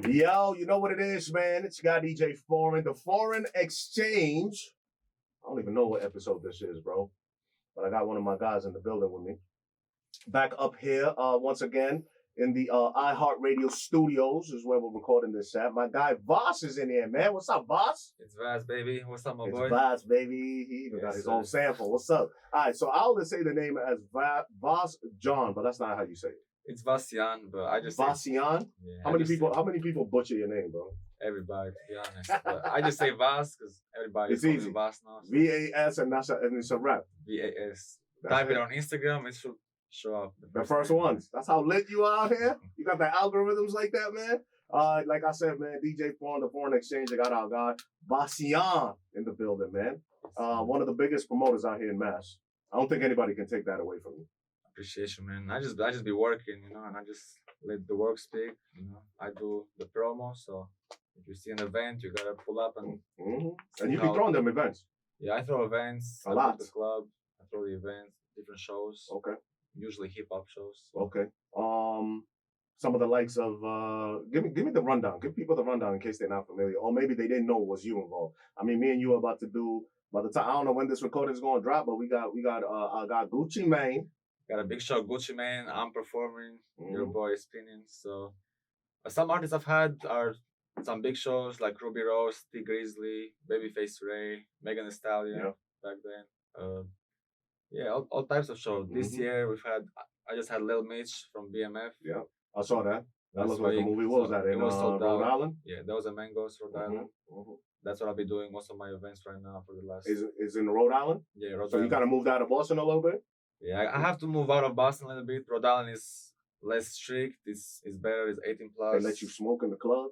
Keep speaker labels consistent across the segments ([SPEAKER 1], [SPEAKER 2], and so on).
[SPEAKER 1] Yo, you know what it is, man. It's your guy DJ Foreign, the Foreign Exchange. I don't even know what episode this is, bro. But I got one of my guys in the building with me. Back up here, once again, in the iHeart Radio Studios is where we're recording this at. My guy Voss is in here, man. What's up, Voss?
[SPEAKER 2] It's Vaz, baby. What's up, my boy?
[SPEAKER 1] It's Voss, baby. He even got his own sample. What's up? All right, so I always say the name as Vasjan, but that's not how you say it.
[SPEAKER 2] It's Vasjan, but I just
[SPEAKER 1] Vasjan?
[SPEAKER 2] Yeah,
[SPEAKER 1] How many people butcher your name, bro?
[SPEAKER 2] Everybody, to be honest. But I just say Vaz because everybody
[SPEAKER 1] It's
[SPEAKER 2] calls
[SPEAKER 1] easy.
[SPEAKER 2] me Vaz now. So
[SPEAKER 1] VAS and it's a rap.
[SPEAKER 2] VAS.
[SPEAKER 1] That's
[SPEAKER 2] Type
[SPEAKER 1] it.
[SPEAKER 2] it on Instagram, it should show up.
[SPEAKER 1] The first
[SPEAKER 2] name.
[SPEAKER 1] ones. That's how lit you are out here. You got the algorithms like that, man. Like I said, man, DJ Foreign, the Foreign Exchange. I got our guy Vasjan in the building, man. One of the biggest promoters out here in Mass. I don't think anybody can take that away from you.
[SPEAKER 2] Appreciation, man. I just be working, and I just let the work speak. I do the promo, so if you see an event, you gotta pull up and
[SPEAKER 1] And you be throwing them events.
[SPEAKER 2] Yeah, I throw events.
[SPEAKER 1] A lot.
[SPEAKER 2] The club. I throw the events, different shows.
[SPEAKER 1] Okay.
[SPEAKER 2] Usually hip hop shows.
[SPEAKER 1] Okay. Some of the likes of give me the rundown. Give people the rundown in case they're not familiar, or maybe they didn't know it was you involved. I mean, me and you are about to do. By the time I don't know when this recording is going to drop, but we got I got Gucci Mane.
[SPEAKER 2] Got a big show, Gucci Mane. I'm performing. Your boy is spinning. So some artists I've had are some big shows like Ruby Rose, T Grizzly, Babyface Ray, Megan Thee Stallion back then. All types of shows. This year I just had Lil Mitch from BMF.
[SPEAKER 1] Yeah, I saw that. That
[SPEAKER 2] Last
[SPEAKER 1] looked like a
[SPEAKER 2] week.
[SPEAKER 1] movie. What was that in Rhode Island?
[SPEAKER 2] Yeah, that was in Mangoes, Rhode Island. That's what I'll be doing most of my events right now for the last.
[SPEAKER 1] Is in Rhode Island?
[SPEAKER 2] Yeah, Rhode
[SPEAKER 1] So
[SPEAKER 2] Island.
[SPEAKER 1] you kind of moved out of Boston a little bit?
[SPEAKER 2] Yeah, I have to move out of Boston a little bit. Rhode Island is less strict. It's better. It's 18 plus.
[SPEAKER 1] They let you smoke in the club?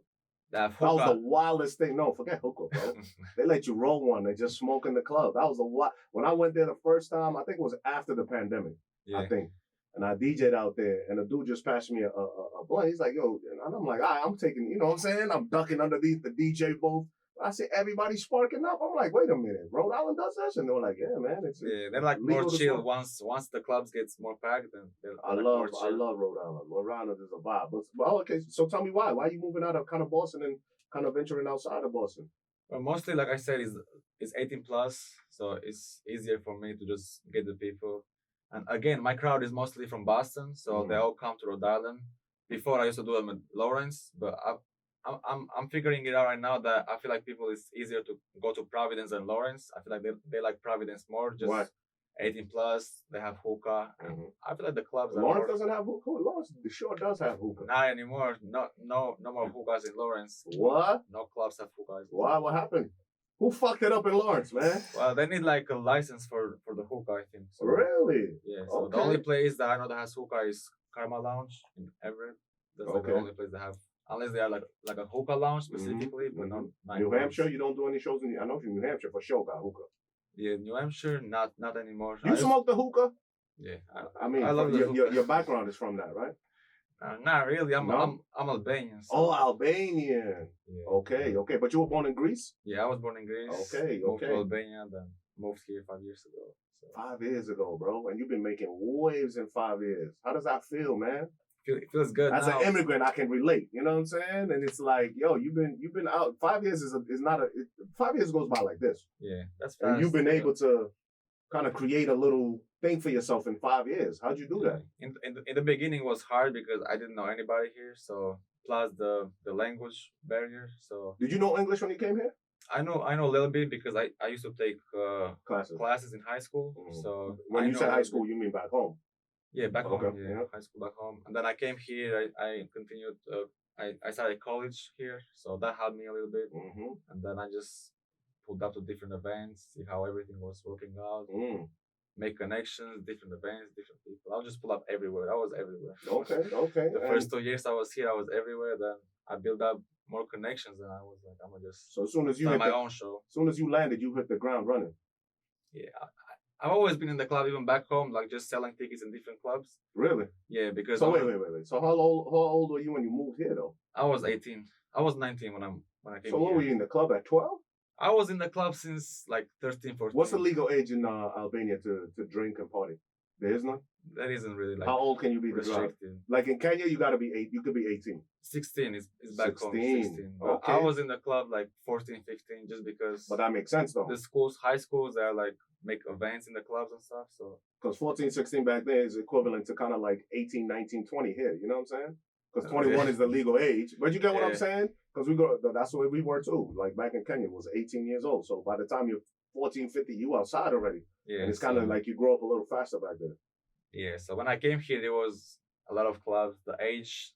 [SPEAKER 2] That
[SPEAKER 1] was the wildest thing. No, forget hookah, bro. They let you roll one and just smoke in the club. That was the when I went there the first time, I think it was after the pandemic, I think. And I DJ'd out there, and the dude just passed me a blunt. He's like, yo, and I'm like, all right, I'm taking, you know what I'm saying? I'm ducking underneath the DJ booth. I see everybody sparking up. I'm like, wait a minute, Rhode Island does this? And they're like, yeah, man.
[SPEAKER 2] They're like more chill. Once the clubs gets more packed, then
[SPEAKER 1] I love Rhode Island. Rhode Island is a vibe. But okay, so tell me why. Why are you moving out of kind of Boston and kind of venturing outside of Boston?
[SPEAKER 2] Well, mostly, like I said, it's 18 plus, so it's easier for me to just get the people. And again, my crowd is mostly from Boston, so they all come to Rhode Island. Before I used to do them in Lawrence, but I'm figuring it out right now that I feel like it's easier to go to Providence than Lawrence. I feel like they like Providence more. Just
[SPEAKER 1] Why?
[SPEAKER 2] 18 plus, they have hookah. I feel like the clubs.
[SPEAKER 1] Lawrence doesn't have hookah. Lawrence sure does have hookah.
[SPEAKER 2] Not anymore. No more hookahs in Lawrence.
[SPEAKER 1] What?
[SPEAKER 2] No clubs have hookahs.
[SPEAKER 1] Why? What happened? Who fucked it up in Lawrence, man?
[SPEAKER 2] Well, they need like a license for the hookah, I think. So,
[SPEAKER 1] really?
[SPEAKER 2] Yeah. So the only place that I know that has hookah is Karma Lounge in Everett. That's like the only place they have. Unless they are like a hookah lounge specifically, but not
[SPEAKER 1] New Hampshire. You don't do any shows in. I know New Hampshire for sure got hookah.
[SPEAKER 2] Yeah, New Hampshire, not anymore.
[SPEAKER 1] You smoke the hookah?
[SPEAKER 2] Yeah,
[SPEAKER 1] I mean,
[SPEAKER 2] I love
[SPEAKER 1] your background is from that, right?
[SPEAKER 2] Not really. I'm Albanian. So.
[SPEAKER 1] Oh, Albanian. Yeah. Okay. But you were born in Greece?
[SPEAKER 2] Yeah, I was born in Greece.
[SPEAKER 1] Okay.
[SPEAKER 2] Moved to Albania, then moved here 5 years ago. So.
[SPEAKER 1] 5 years ago, bro, and you've been making waves in 5 years. How does that feel, man?
[SPEAKER 2] It feels good.
[SPEAKER 1] As an immigrant, I can relate. You know what I'm saying? And it's like, yo, you've been out. 5 years is not 5 years goes by like this.
[SPEAKER 2] Yeah, that's fast.
[SPEAKER 1] And you've been able to kind of create a little thing for yourself in 5 years. How'd you do that?
[SPEAKER 2] In the beginning, it was hard because I didn't know anybody here. So plus the language barrier. So
[SPEAKER 1] did you know English when you came here?
[SPEAKER 2] I know a little bit because I used to take classes in high school. So
[SPEAKER 1] when you say high school, you mean back home?
[SPEAKER 2] Yeah, back home. Yeah, high school back home. And then I came here. I continued. I started college here, so that helped me a little bit. And then I just pulled up to different events, see how everything was working out, make connections, different events, different people. I'll just pull up everywhere. I was everywhere.
[SPEAKER 1] Okay.
[SPEAKER 2] The first 2 years I was here, I was everywhere. Then I built up more connections, and I was like, I'm gonna just
[SPEAKER 1] so as soon as you
[SPEAKER 2] start my own show.
[SPEAKER 1] As soon as you landed, you hit the ground running.
[SPEAKER 2] Yeah. I've always been in the club, even back home, like just selling tickets in different clubs.
[SPEAKER 1] Really?
[SPEAKER 2] Yeah, because.
[SPEAKER 1] So wait. So how old were you when you moved here, though?
[SPEAKER 2] I was 18. I was 19 when I came here.
[SPEAKER 1] So what were you in the club at 12?
[SPEAKER 2] I was in the club since like 13, 14.
[SPEAKER 1] What's the legal age in Albania to drink and party? There is none?
[SPEAKER 2] There isn't really like.
[SPEAKER 1] How old can you be to drive? Like in Kenya, you gotta be 8. You could be 18.
[SPEAKER 2] 16 is back
[SPEAKER 1] 16.
[SPEAKER 2] home. 16.
[SPEAKER 1] Okay.
[SPEAKER 2] I was in the club like 14, 15, just because.
[SPEAKER 1] But that makes sense though.
[SPEAKER 2] The schools, high schools, they are like make events in the clubs and stuff. So.
[SPEAKER 1] Because 14, 16 back then is equivalent to kind of like 18, 19, 20 here. You know what I'm saying? Because 21 is the legal age. But you get what I'm saying? Because that's the way we were too. Like back in Kenya, it was 18 years old. So by the time you're 14, 15, you outside already. Yeah. And it's kind of like you grow up a little faster back then.
[SPEAKER 2] Yeah. So when I came here, there was a lot of clubs. The age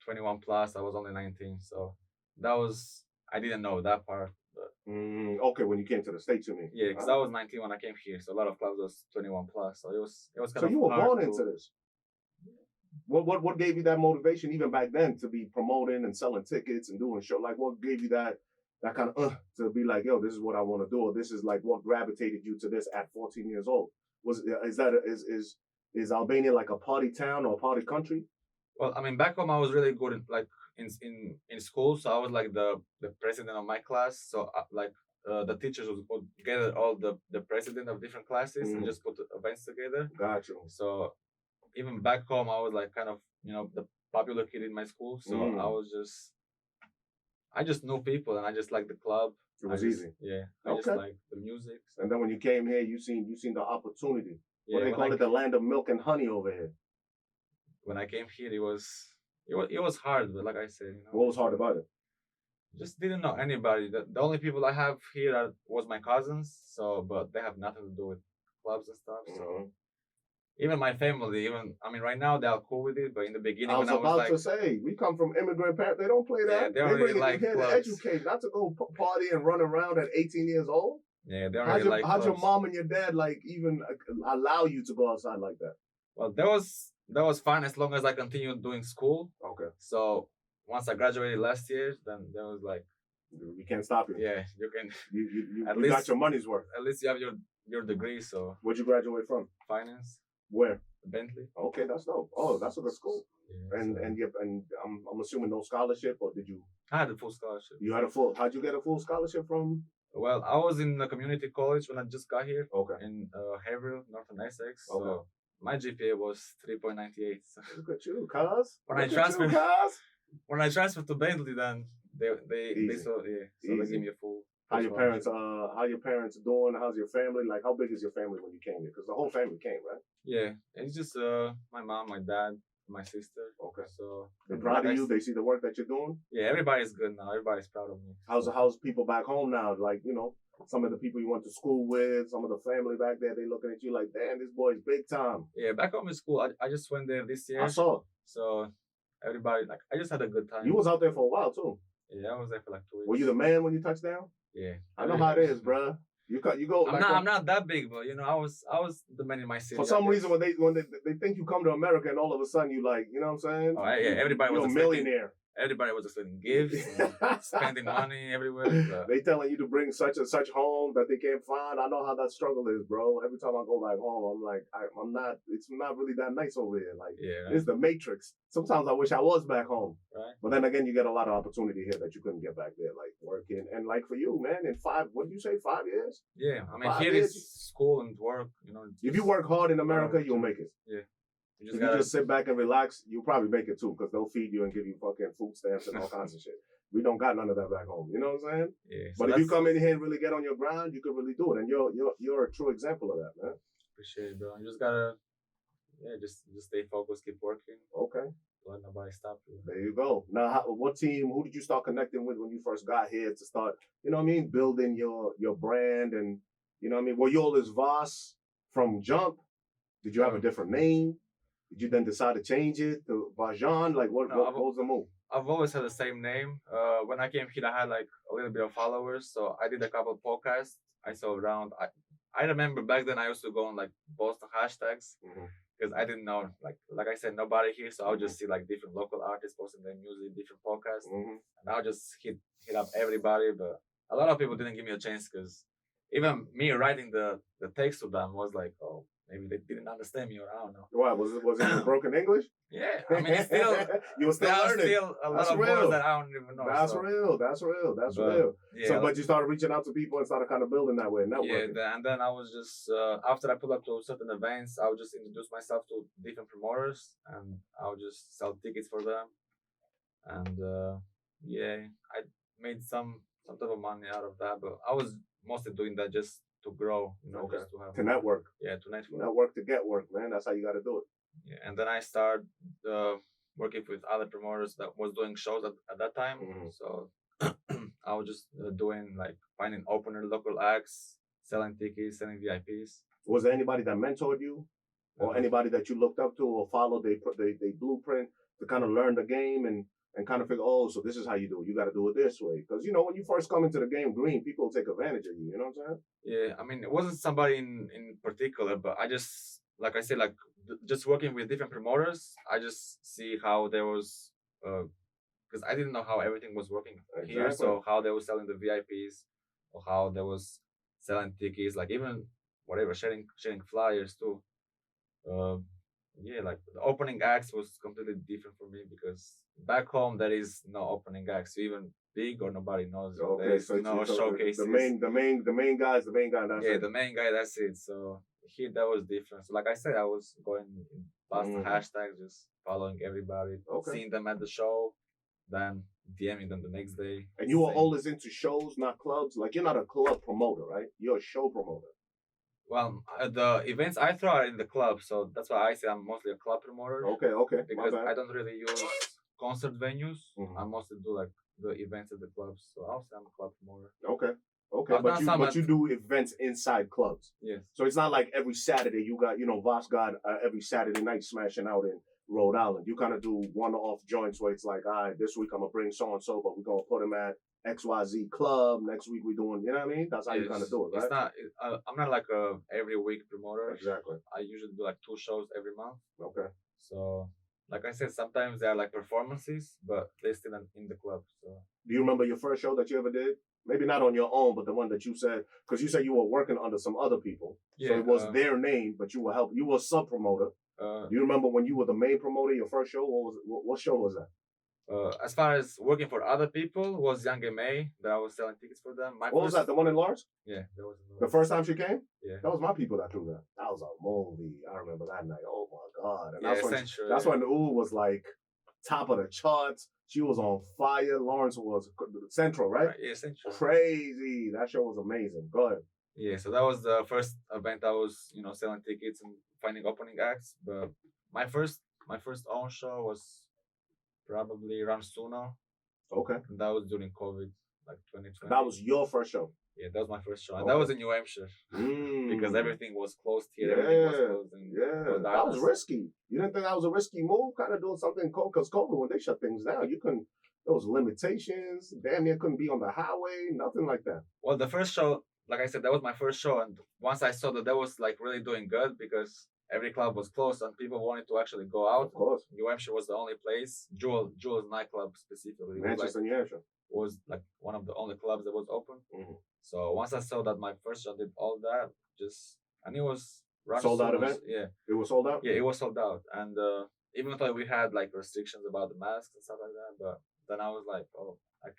[SPEAKER 2] 21 plus, I was only 19. So that was, I didn't know that part. But
[SPEAKER 1] okay, when you came to the States, you mean?
[SPEAKER 2] Yeah, because I was 19 when I came here. So a lot of clubs was 21 plus. So it was kind of.
[SPEAKER 1] So you were born into this. What gave you that motivation even back then to be promoting and selling tickets and doing show? Like what gave you that kind of to be like, yo, this is what I want to do, or this is like what gravitated you to this at 14 years old? Is Albania like a party town or a party country?
[SPEAKER 2] Well, I mean, back home I was really good in school, so I was like the president of my class. So the teachers would gather all the president of different classes and just put events together.
[SPEAKER 1] Gotcha.
[SPEAKER 2] So even back home, I was like kind of the popular kid in my school. So I just knew people and I just liked the club.
[SPEAKER 1] It was easy.
[SPEAKER 2] Yeah, I just liked the music. So.
[SPEAKER 1] And then when you came here, you seen the opportunity. What they call it, the land of milk and honey over here.
[SPEAKER 2] When I came here, it was hard, but like I said,
[SPEAKER 1] what was hard about it?
[SPEAKER 2] Just didn't know anybody. The only people I have here was my cousins. So, but they have nothing to do with clubs and stuff. So. Even my family, right now they're cool with it, but in the beginning,
[SPEAKER 1] I was about to say, we come from immigrant parents. They don't play that.
[SPEAKER 2] Yeah, they don't really like
[SPEAKER 1] here
[SPEAKER 2] clubs.
[SPEAKER 1] To educate, not to go party and run around at 18 years old.
[SPEAKER 2] Yeah, they don't really like clubs.
[SPEAKER 1] How'd your mom and your dad like even allow you to go outside like that?
[SPEAKER 2] Well, that was fine as long as I continued doing school.
[SPEAKER 1] Okay.
[SPEAKER 2] So once I graduated last year, then there was like,
[SPEAKER 1] we can't stop you.
[SPEAKER 2] Yeah, you can.
[SPEAKER 1] You at least got your money's worth.
[SPEAKER 2] At least you have your degree. So.
[SPEAKER 1] Where'd you graduate from?
[SPEAKER 2] Finance.
[SPEAKER 1] Where?
[SPEAKER 2] Bentley.
[SPEAKER 1] Okay, that's dope. Oh, that's a good school. Yeah, and I'm assuming no scholarship, or did you?
[SPEAKER 2] I had a full scholarship.
[SPEAKER 1] You had a full. How'd you get a full scholarship from?
[SPEAKER 2] Well, I was in a community college when I just got here.
[SPEAKER 1] Okay.
[SPEAKER 2] In Haverhill, Northern Essex.
[SPEAKER 1] Okay.
[SPEAKER 2] So my GPA was 3.98. So.
[SPEAKER 1] Look at you, cuz.
[SPEAKER 2] When I transferred to Bentley, then they saw so they gave me a full.
[SPEAKER 1] How your parents doing? How's your family? Like, how big is your family when you came here? Because the whole family came, right?
[SPEAKER 2] Yeah, it's just my mom, my dad, my sister.
[SPEAKER 1] Okay.
[SPEAKER 2] So
[SPEAKER 1] they're proud of you. They see the work that you're doing.
[SPEAKER 2] Yeah, everybody's good now. Everybody's proud of me.
[SPEAKER 1] How's people back home now? Like, some of the people you went to school with, some of the family back there, they looking at you like, damn, this boy's big time.
[SPEAKER 2] Yeah, back home is cool. I just went there this year.
[SPEAKER 1] I saw.
[SPEAKER 2] So everybody, like, I just had a good time.
[SPEAKER 1] You was out there for a while too.
[SPEAKER 2] Yeah, I was there for like 2 weeks.
[SPEAKER 1] Were you the man when you touched down?
[SPEAKER 2] Yeah.
[SPEAKER 1] I know how it is, bruh. You go.
[SPEAKER 2] I'm not that big, but I was the man in my city.
[SPEAKER 1] For some reason, when they think you come to America and all of a sudden you like, you know what I'm saying?
[SPEAKER 2] Oh, yeah, everybody was
[SPEAKER 1] a millionaire.
[SPEAKER 2] Everybody was expecting gifts, and spending money everywhere. So.
[SPEAKER 1] They telling you to bring such and such home that they can't find. I know how that struggle is, bro. Every time I go back home, I'm like, I'm not. It's not really that nice over here. Like, it's the Matrix. Sometimes I wish I was back home.
[SPEAKER 2] Right.
[SPEAKER 1] But then again, you get a lot of opportunity here that you couldn't get back there, like working. And like for you, man, in 5 years?
[SPEAKER 2] Yeah, I mean, here is school and work.
[SPEAKER 1] If you work hard in America, you'll make it.
[SPEAKER 2] Yeah.
[SPEAKER 1] If you just sit back and relax, you'll probably make it too, because they'll feed you and give you fucking food stamps and all kinds of shit. We don't got none of that back home. You know what I'm saying?
[SPEAKER 2] Yeah.
[SPEAKER 1] But if you come in here and really get on your grind, you can really do it. And you're a true example of that, man.
[SPEAKER 2] Appreciate it, bro. You just gotta, just stay focused, keep working.
[SPEAKER 1] Okay.
[SPEAKER 2] Let nobody stop you.
[SPEAKER 1] There you go. Now, who did you start connecting with when you first got here to start, building your brand and, were you always Vas from Jump? Did you have a different name? Did you then decide to change it to Vasjan? Like, what was the move?
[SPEAKER 2] I've always had the same name. When I came here, I had like a little bit of followers, so I did a couple of podcasts. I saw around. I remember back then I used to go on like post hashtags because I didn't know, like I said, nobody here, so I would just see like different local artists posting their music, different podcasts, and I would just hit up everybody. But a lot of people didn't give me a chance because even me writing the text to them was like, oh, maybe they didn't understand me, or I don't know.
[SPEAKER 1] Why was it in broken English?
[SPEAKER 2] Yeah, I mean, it's still
[SPEAKER 1] you were still learning.
[SPEAKER 2] Still a lot of words that I don't even know.
[SPEAKER 1] That's real. That's real.
[SPEAKER 2] Yeah,
[SPEAKER 1] so, but you started reaching out to people and started kind of building that way, networking.
[SPEAKER 2] Yeah, and then I was just after I pulled up to certain events, I would just introduce myself to different promoters, and I would just sell tickets for them, and yeah, I made some type of money out of that, but I was mostly doing that just to grow, just to have
[SPEAKER 1] network.
[SPEAKER 2] Yeah, to network.
[SPEAKER 1] Network to get work, man. That's how you got to do it.
[SPEAKER 2] Yeah, and then I started working with other promoters that was doing shows at that time. So I was just doing like finding opener local acts, selling tickets, selling VIPs.
[SPEAKER 1] Was there anybody that mentored you, or anybody that you looked up to or followed they blueprint to kind of learn the game and kind of figure, oh, so this is how you do it. You got to do it this way. Because, when you first come into the game green, people take advantage of you. You know what I'm saying?
[SPEAKER 2] Yeah, I mean, it wasn't somebody in particular, but I just, like I said, like just working with different promoters, I just see how there was, because I didn't know how everything was working here. So how they were selling the VIPs, or how they was selling tickets, like even whatever, sharing flyers too. Yeah, like the opening acts was completely different for me, because back home there is no opening acts. So even big or nobody knows.
[SPEAKER 1] Okay, so no showcases. The main guy. That's
[SPEAKER 2] it. The main guy. That's it. So here that was different. So like I said, I was going past the hashtags, just following everybody, seeing them at the show, then DMing them the next day.
[SPEAKER 1] And you were always into shows, not clubs. Like, you're not a club promoter, right? You're a show promoter.
[SPEAKER 2] Well, the events I throw are in the club, so that's why I say I'm mostly a club promoter.
[SPEAKER 1] Okay.
[SPEAKER 2] Because I don't really use concert venues. I mostly do like the events at the clubs, so I'll say I'm a club promoter.
[SPEAKER 1] Okay. But you do events inside clubs.
[SPEAKER 2] Yes.
[SPEAKER 1] So it's not like every Saturday you got, Vasjan every Saturday night smashing out in Rhode Island. You kind of do one-off joints where it's like, all right, this week I'm gonna bring so and so, but we're gonna put him at XYZ club. Next week we're doing, you know what I mean? That's how you kind of do it, right?
[SPEAKER 2] It's not. I'm not like a every week promoter.
[SPEAKER 1] Exactly.
[SPEAKER 2] I usually do like 2 shows every month.
[SPEAKER 1] Okay.
[SPEAKER 2] So, like I said, sometimes they are like performances, but they're still in the club. So.
[SPEAKER 1] Do you remember your first show that you ever did? Maybe not on your own, but the one that you said, because you said you were working under some other people. Yeah, so it was their name, but you were a sub promoter. Do you remember when you were the main promoter, your first show? What show was that?
[SPEAKER 2] As far as working for other people, was Young May that I was selling tickets for them.
[SPEAKER 1] What was that? The one in Lawrence?
[SPEAKER 2] Yeah, that was
[SPEAKER 1] the first time she came.
[SPEAKER 2] Yeah,
[SPEAKER 1] that was my people that threw that. That was a movie. I remember that night. Oh my god! And
[SPEAKER 2] that's
[SPEAKER 1] when Ooh was like top of the charts. She was on fire. Lawrence was Central, right?
[SPEAKER 2] Yeah, Central.
[SPEAKER 1] Crazy. That show was amazing. Go ahead.
[SPEAKER 2] Yeah, so that was the first event I was, selling tickets and finding opening acts. But my first own show was probably around Suno.
[SPEAKER 1] Okay.
[SPEAKER 2] And that was during COVID, like 2020.
[SPEAKER 1] That was your first show?
[SPEAKER 2] Yeah, that was my first show. And that was in New Hampshire. Because everything was closed here. Everything was closed.
[SPEAKER 1] That was risky. You didn't think that was a risky move? Kind of doing something cold? Because COVID, when they shut things down, you couldn't, there was limitations. Damn near couldn't be on the highway. Nothing like that.
[SPEAKER 2] Well, the first show, like I said, that was my first show. And once I saw that was like really doing good, because every club was closed and people wanted to actually go out.
[SPEAKER 1] Of course.
[SPEAKER 2] New Hampshire was the only place. Jewel's nightclub specifically.
[SPEAKER 1] Manchester, New Hampshire.
[SPEAKER 2] Was like one of the only clubs that was open. So once I saw that my first show did all that, and it was
[SPEAKER 1] sold out event.
[SPEAKER 2] Yeah,
[SPEAKER 1] it was sold out.
[SPEAKER 2] Yeah, it was sold out, and even though we had like restrictions about the masks and stuff like that, but then I was like, oh,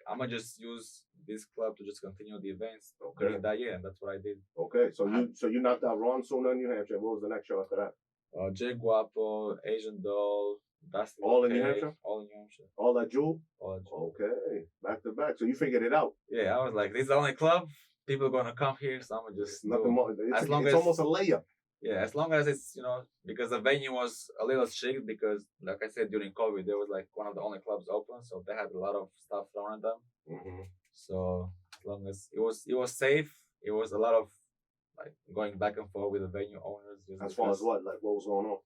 [SPEAKER 2] I'm gonna just use this club to just continue the events during that year, and that's what I did.
[SPEAKER 1] Okay, so you knocked out Ron Suna in New Hampshire. What was the next show after that?
[SPEAKER 2] Jay Guapo, Asian Doll. That's
[SPEAKER 1] all in New Hampshire?
[SPEAKER 2] All in New Hampshire.
[SPEAKER 1] All that Jewel?
[SPEAKER 2] All that Jewel.
[SPEAKER 1] Okay. Back to back. So you figured it out.
[SPEAKER 2] Yeah, I was like, this is the only club. People are gonna come here, so I'm gonna just
[SPEAKER 1] nothing more. It's almost a layup.
[SPEAKER 2] Yeah, as long as it's, because the venue was a little strict, because like I said, during COVID, there was like one of the only clubs open, so they had a lot of stuff thrown at them. So as long as it was safe, it was a lot of like going back and forth with the venue owners.
[SPEAKER 1] As far as what? Like what was going on?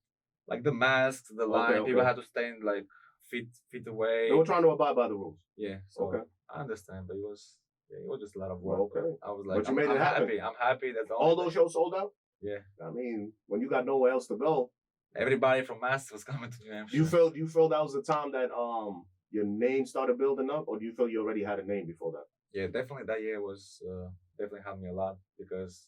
[SPEAKER 2] Like the masks, the line, people had to stand like feet away.
[SPEAKER 1] They were trying to abide by the rules.
[SPEAKER 2] Yeah. So I understand, but it was just a lot of work.
[SPEAKER 1] Okay.
[SPEAKER 2] I was like,
[SPEAKER 1] but you made it happen.
[SPEAKER 2] Happy. I'm happy that
[SPEAKER 1] all those shows sold out.
[SPEAKER 2] Yeah.
[SPEAKER 1] I mean, when you got nowhere else to go,
[SPEAKER 2] everybody from Mass was coming to New Hampshire.
[SPEAKER 1] Do you feel that was the time that your name started building up, or do you feel you already had a name before that?
[SPEAKER 2] Yeah, definitely that year was definitely helped me a lot, because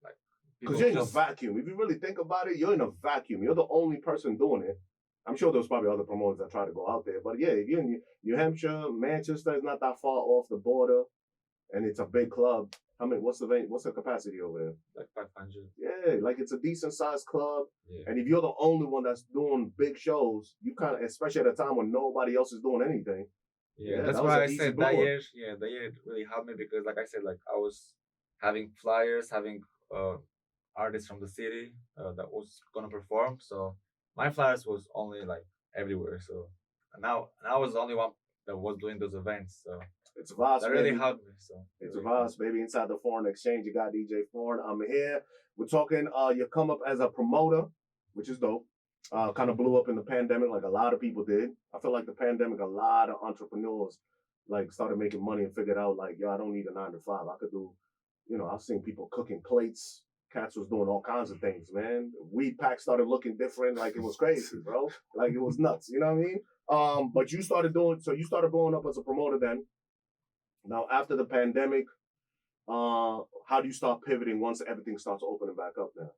[SPEAKER 2] like
[SPEAKER 1] Because you're in a vacuum. If you really think about it, you're in a vacuum. You're the only person doing it. I'm sure there's probably other promoters that try to go out there. But yeah, if you're in New Hampshire, Manchester is not that far off the border, and it's a big club. I mean, what's the capacity over there?
[SPEAKER 2] Like 500.
[SPEAKER 1] Yeah, like it's a decent sized club.
[SPEAKER 2] Yeah.
[SPEAKER 1] And if you're the only one that's doing big shows, you kind of, especially at a time when nobody else is doing anything.
[SPEAKER 2] Yeah, that's why I said that year. Yeah, that year it really helped me because, like I said, like I was having flyers, having artists from the city that was gonna perform. So my flyers was only like everywhere. So now I was the only one that was doing those events. So
[SPEAKER 1] it's vast.
[SPEAKER 2] That really helped me. So
[SPEAKER 1] it's vast, baby. Inside the Foreign Exchange, you got DJ Foreign. I'm here. We're talking. You come up as a promoter, which is dope. Kind of blew up in the pandemic, like a lot of people did. I feel like the pandemic, a lot of entrepreneurs like started making money and figured out like, yo, I don't need a 9 to 5. I could do, I've seen people cooking plates. Cats was doing all kinds of things, man. Weed packs started looking different, like it was crazy, bro. Like it was nuts. You know what I mean? But you started blowing up as a promoter then. Now after the pandemic, how do you start pivoting once everything starts opening back up now?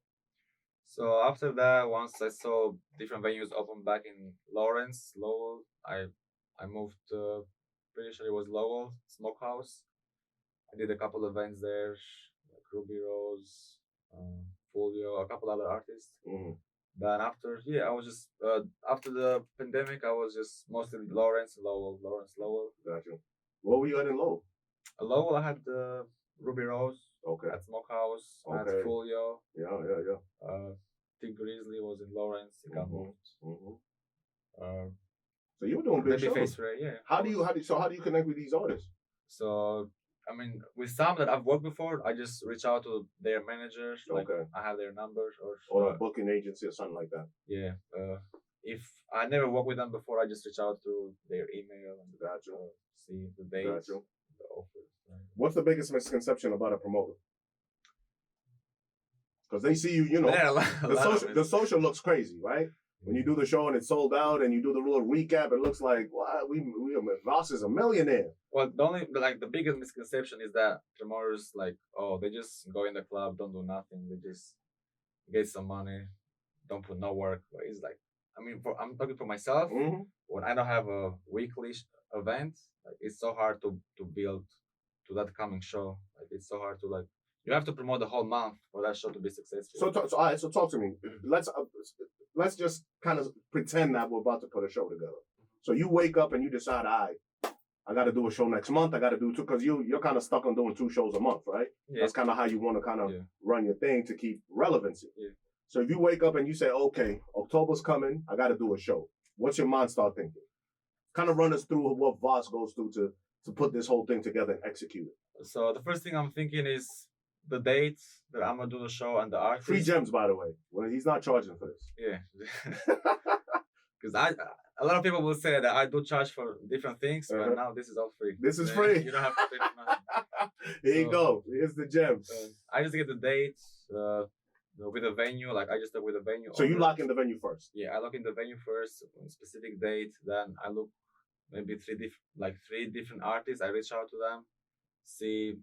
[SPEAKER 2] So after that, once I saw different venues open back in Lowell, I moved. Pretty sure it was Lowell Smokehouse. I did a couple events there, like Ruby Rose, Folio, a couple other artists.
[SPEAKER 1] Mm-hmm.
[SPEAKER 2] Then I was just after the pandemic, I was just mostly Lawrence, Lowell.
[SPEAKER 1] Gotcha. What were you at in Lowell?
[SPEAKER 2] Lowell, I had Ruby Rose.
[SPEAKER 1] Okay.
[SPEAKER 2] At Smokehouse. Okay. At Folio.
[SPEAKER 1] Yeah.
[SPEAKER 2] Think Grizzly was in Lawrence. He got moved.
[SPEAKER 1] Mm-hmm. So you were doing big shows.
[SPEAKER 2] Face Ray, yeah.
[SPEAKER 1] How do you connect with these artists?
[SPEAKER 2] So I mean, with some that I've worked before, I just reach out to their managers. Like I have their numbers
[SPEAKER 1] or a booking agency or something like that.
[SPEAKER 2] Yeah. If I never worked with them before, I just reach out to their email and see the dates, the offers.
[SPEAKER 1] What's the biggest misconception about a promoter? Because they see you, the social looks crazy, right? When you do the show and it's sold out and you do the little recap, it looks like, wow, Voss is a millionaire.
[SPEAKER 2] Well, the biggest misconception is that promoters, they just go in the club, don't do nothing. They just get some money, don't put no work. But it's like, I'm talking for myself.
[SPEAKER 1] Mm-hmm.
[SPEAKER 2] When I don't have a weekly event, it's so hard to build to that coming show. It's so hard to you have to promote the whole month for that show to be successful.
[SPEAKER 1] So talk to me. Let's just kind of pretend that we're about to put a show together. So you wake up and you decide, I got to do a show next month. I got to do 2 because you're kind of stuck on doing 2 shows a month, right?
[SPEAKER 2] Yeah.
[SPEAKER 1] That's kind of how you want to kind of run your thing to keep relevancy.
[SPEAKER 2] Yeah.
[SPEAKER 1] So if you wake up and you say, okay, October's coming, I got to do a show. What's your mind start thinking? Kind of run us through what Voss goes through to put this whole thing together and execute it.
[SPEAKER 2] So the first thing I'm thinking is the dates that I'm gonna do the show and the artist.
[SPEAKER 1] Free gems, by the way. Well, he's not charging for this.
[SPEAKER 2] Yeah. Because a lot of people will say that I do charge for different things, but now this is all free.
[SPEAKER 1] This is free.
[SPEAKER 2] You don't have to pay for nothing.
[SPEAKER 1] Here you go. Here's the gems.
[SPEAKER 2] I just get the dates with the venue. I just look with the venue.
[SPEAKER 1] So you lock in the venue first?
[SPEAKER 2] Yeah, I look in the venue first, specific date. Then I look maybe 3 different artists. I reach out to them, see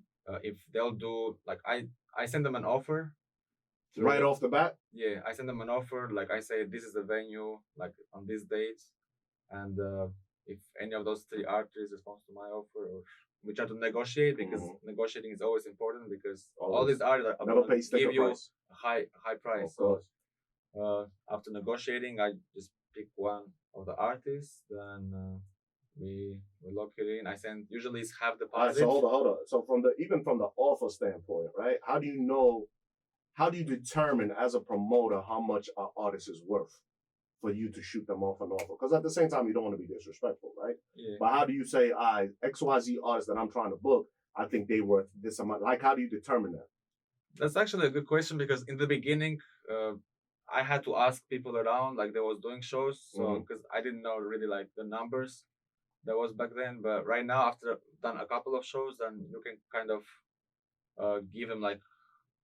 [SPEAKER 2] if they'll do I send them an offer.
[SPEAKER 1] Right off the bat?
[SPEAKER 2] Yeah, I send them an offer. I say, this is the venue, on these dates. And if any of those 3 artists respond to my offer, or we try to negotiate, because negotiating is always important, because all these artists are going to give you a high price. So after negotiating, I just pick one of the artists, then we lock it in. I send, usually it's half deposit.
[SPEAKER 1] So hold on. So even from the offer standpoint, right? How do you determine as a promoter how much an artist is worth for you to shoot them off an offer? Because at the same time, you don't want to be disrespectful, right?
[SPEAKER 2] Yeah.
[SPEAKER 1] But how do you say, XYZ artist that I'm trying to book, I think they worth this amount? How do you determine that?
[SPEAKER 2] That's actually a good question, because in the beginning, I had to ask people around, they was doing shows, so because I didn't know really the numbers that was back then. But right now, after I've done a couple of shows, then you can kind of give them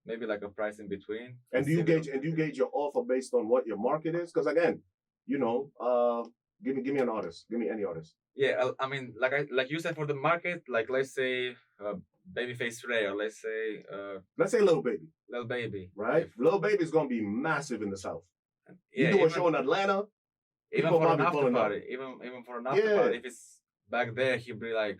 [SPEAKER 2] maybe a price in between.
[SPEAKER 1] And do you gauge your offer based on what your market is? Because again, give me an artist. Give me any artist.
[SPEAKER 2] Yeah, like you said, for the market, let's say Babyface Ray, or let's
[SPEAKER 1] say Lil Baby.
[SPEAKER 2] Lil Baby,
[SPEAKER 1] right? Lil Baby's gonna be massive in the South.
[SPEAKER 2] Yeah,
[SPEAKER 1] you do a show in Atlanta,
[SPEAKER 2] even for an after party, even for an after party, if it's back there, he'd be like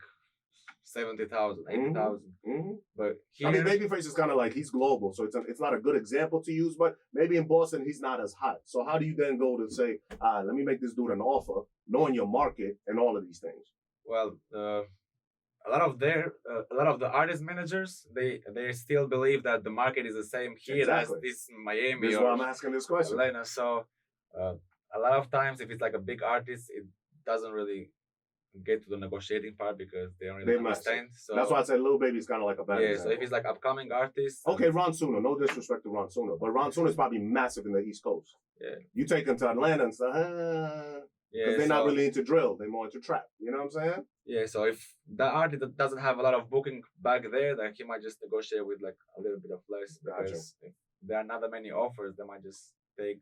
[SPEAKER 2] 70,000, 80,000. But here,
[SPEAKER 1] I mean, Babyface is kind of like, he's global, so it's not a good example to use. But maybe in Boston, he's not as hot. So how do you then go to say, let me make this dude an offer, knowing your market and all of these things?
[SPEAKER 2] Well, a lot of the artist managers, they still believe that the market is the same here as this Miami.
[SPEAKER 1] This is why I'm asking this question.
[SPEAKER 2] Atlanta. So a lot of times, if it's like a big artist, it doesn't really get to the negotiating part because they don't really understand. So
[SPEAKER 1] that's why I said Lil Baby's kind of like a bad example.
[SPEAKER 2] So if it's like upcoming artists,
[SPEAKER 1] okay, Ron Suno, no disrespect to Ron Suno, but Ron Suno is probably massive in the East Coast.
[SPEAKER 2] Yeah,
[SPEAKER 1] you take him to Atlanta and stuff, because they're not really into drill, they're more into trap. You know what I'm saying?
[SPEAKER 2] Yeah, so if the artist doesn't have a lot of booking back there, then he might just negotiate with like a little bit of less, because if there are not that many offers, they might just take.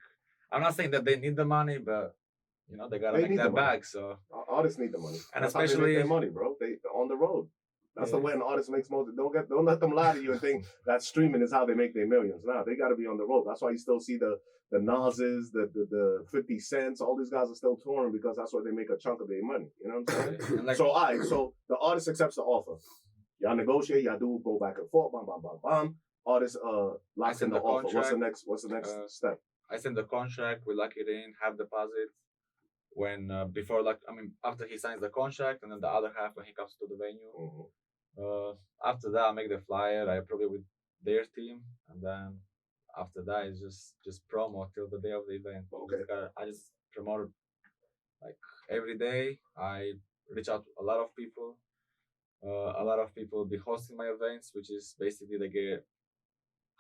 [SPEAKER 2] I'm not saying that they need the money, but they gotta make that back. So
[SPEAKER 1] artists need the money,
[SPEAKER 2] and
[SPEAKER 1] that's
[SPEAKER 2] especially
[SPEAKER 1] how they make their money, bro. They on the road. That's the way an artist makes most. Don't let them lie to you and think that streaming is how they make their millions. Nah, they got to be on the road. That's why you still see the Nas's, the 50 Cents. All these guys are still touring because that's where they make a chunk of their money. You know what I'm saying? So the artist accepts the offer. Y'all negotiate. Y'all do go back and forth. Bam, bam, bam, bam. Artist locks in the offer.
[SPEAKER 2] Contract.
[SPEAKER 1] What's the next step?
[SPEAKER 2] I send the contract. We lock it in. Half deposit. When after he signs the contract, and then the other half when he comes to the venue. After that, I make the flyer. I approve it with their team, and then after that, it's just promo till the day of the event.
[SPEAKER 1] Okay.
[SPEAKER 2] I just promote like every day. I reach out to a lot of people. A lot of people be hosting my events, which is basically they get.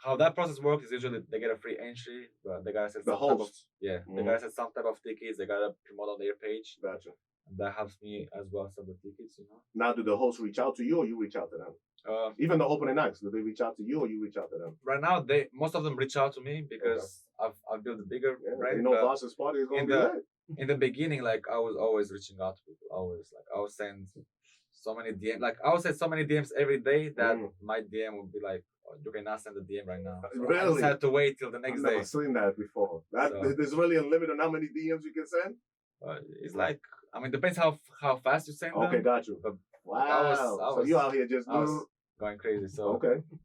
[SPEAKER 2] How that process works is usually they get a free entry, but they gotta set
[SPEAKER 1] the hosts.
[SPEAKER 2] They gotta set some type of tickets. They gotta promote on their page.
[SPEAKER 1] Gotcha.
[SPEAKER 2] And that helps me as well sell the tickets.
[SPEAKER 1] Now, do the hosts reach out to you, or you reach out to them? Even the opening nights, do they reach out to you, or you reach out to them?
[SPEAKER 2] Right now, most of them reach out to me because I've built a bigger brand.
[SPEAKER 1] You know, Vasjan's party is gonna be lit.
[SPEAKER 2] In the beginning, like I was always reaching out to people. Always, like I would send so many DMs. Like I would send so many DMs every day that my DM would be like, you cannot send a DM right now. So really? I just had to wait till the next day.
[SPEAKER 1] I've never seen that before. There's really a limit on how many DMs you can send?
[SPEAKER 2] It's like, depends how fast you send them.
[SPEAKER 1] Okay, got you.
[SPEAKER 2] But
[SPEAKER 1] wow. So you out here just
[SPEAKER 2] going crazy. So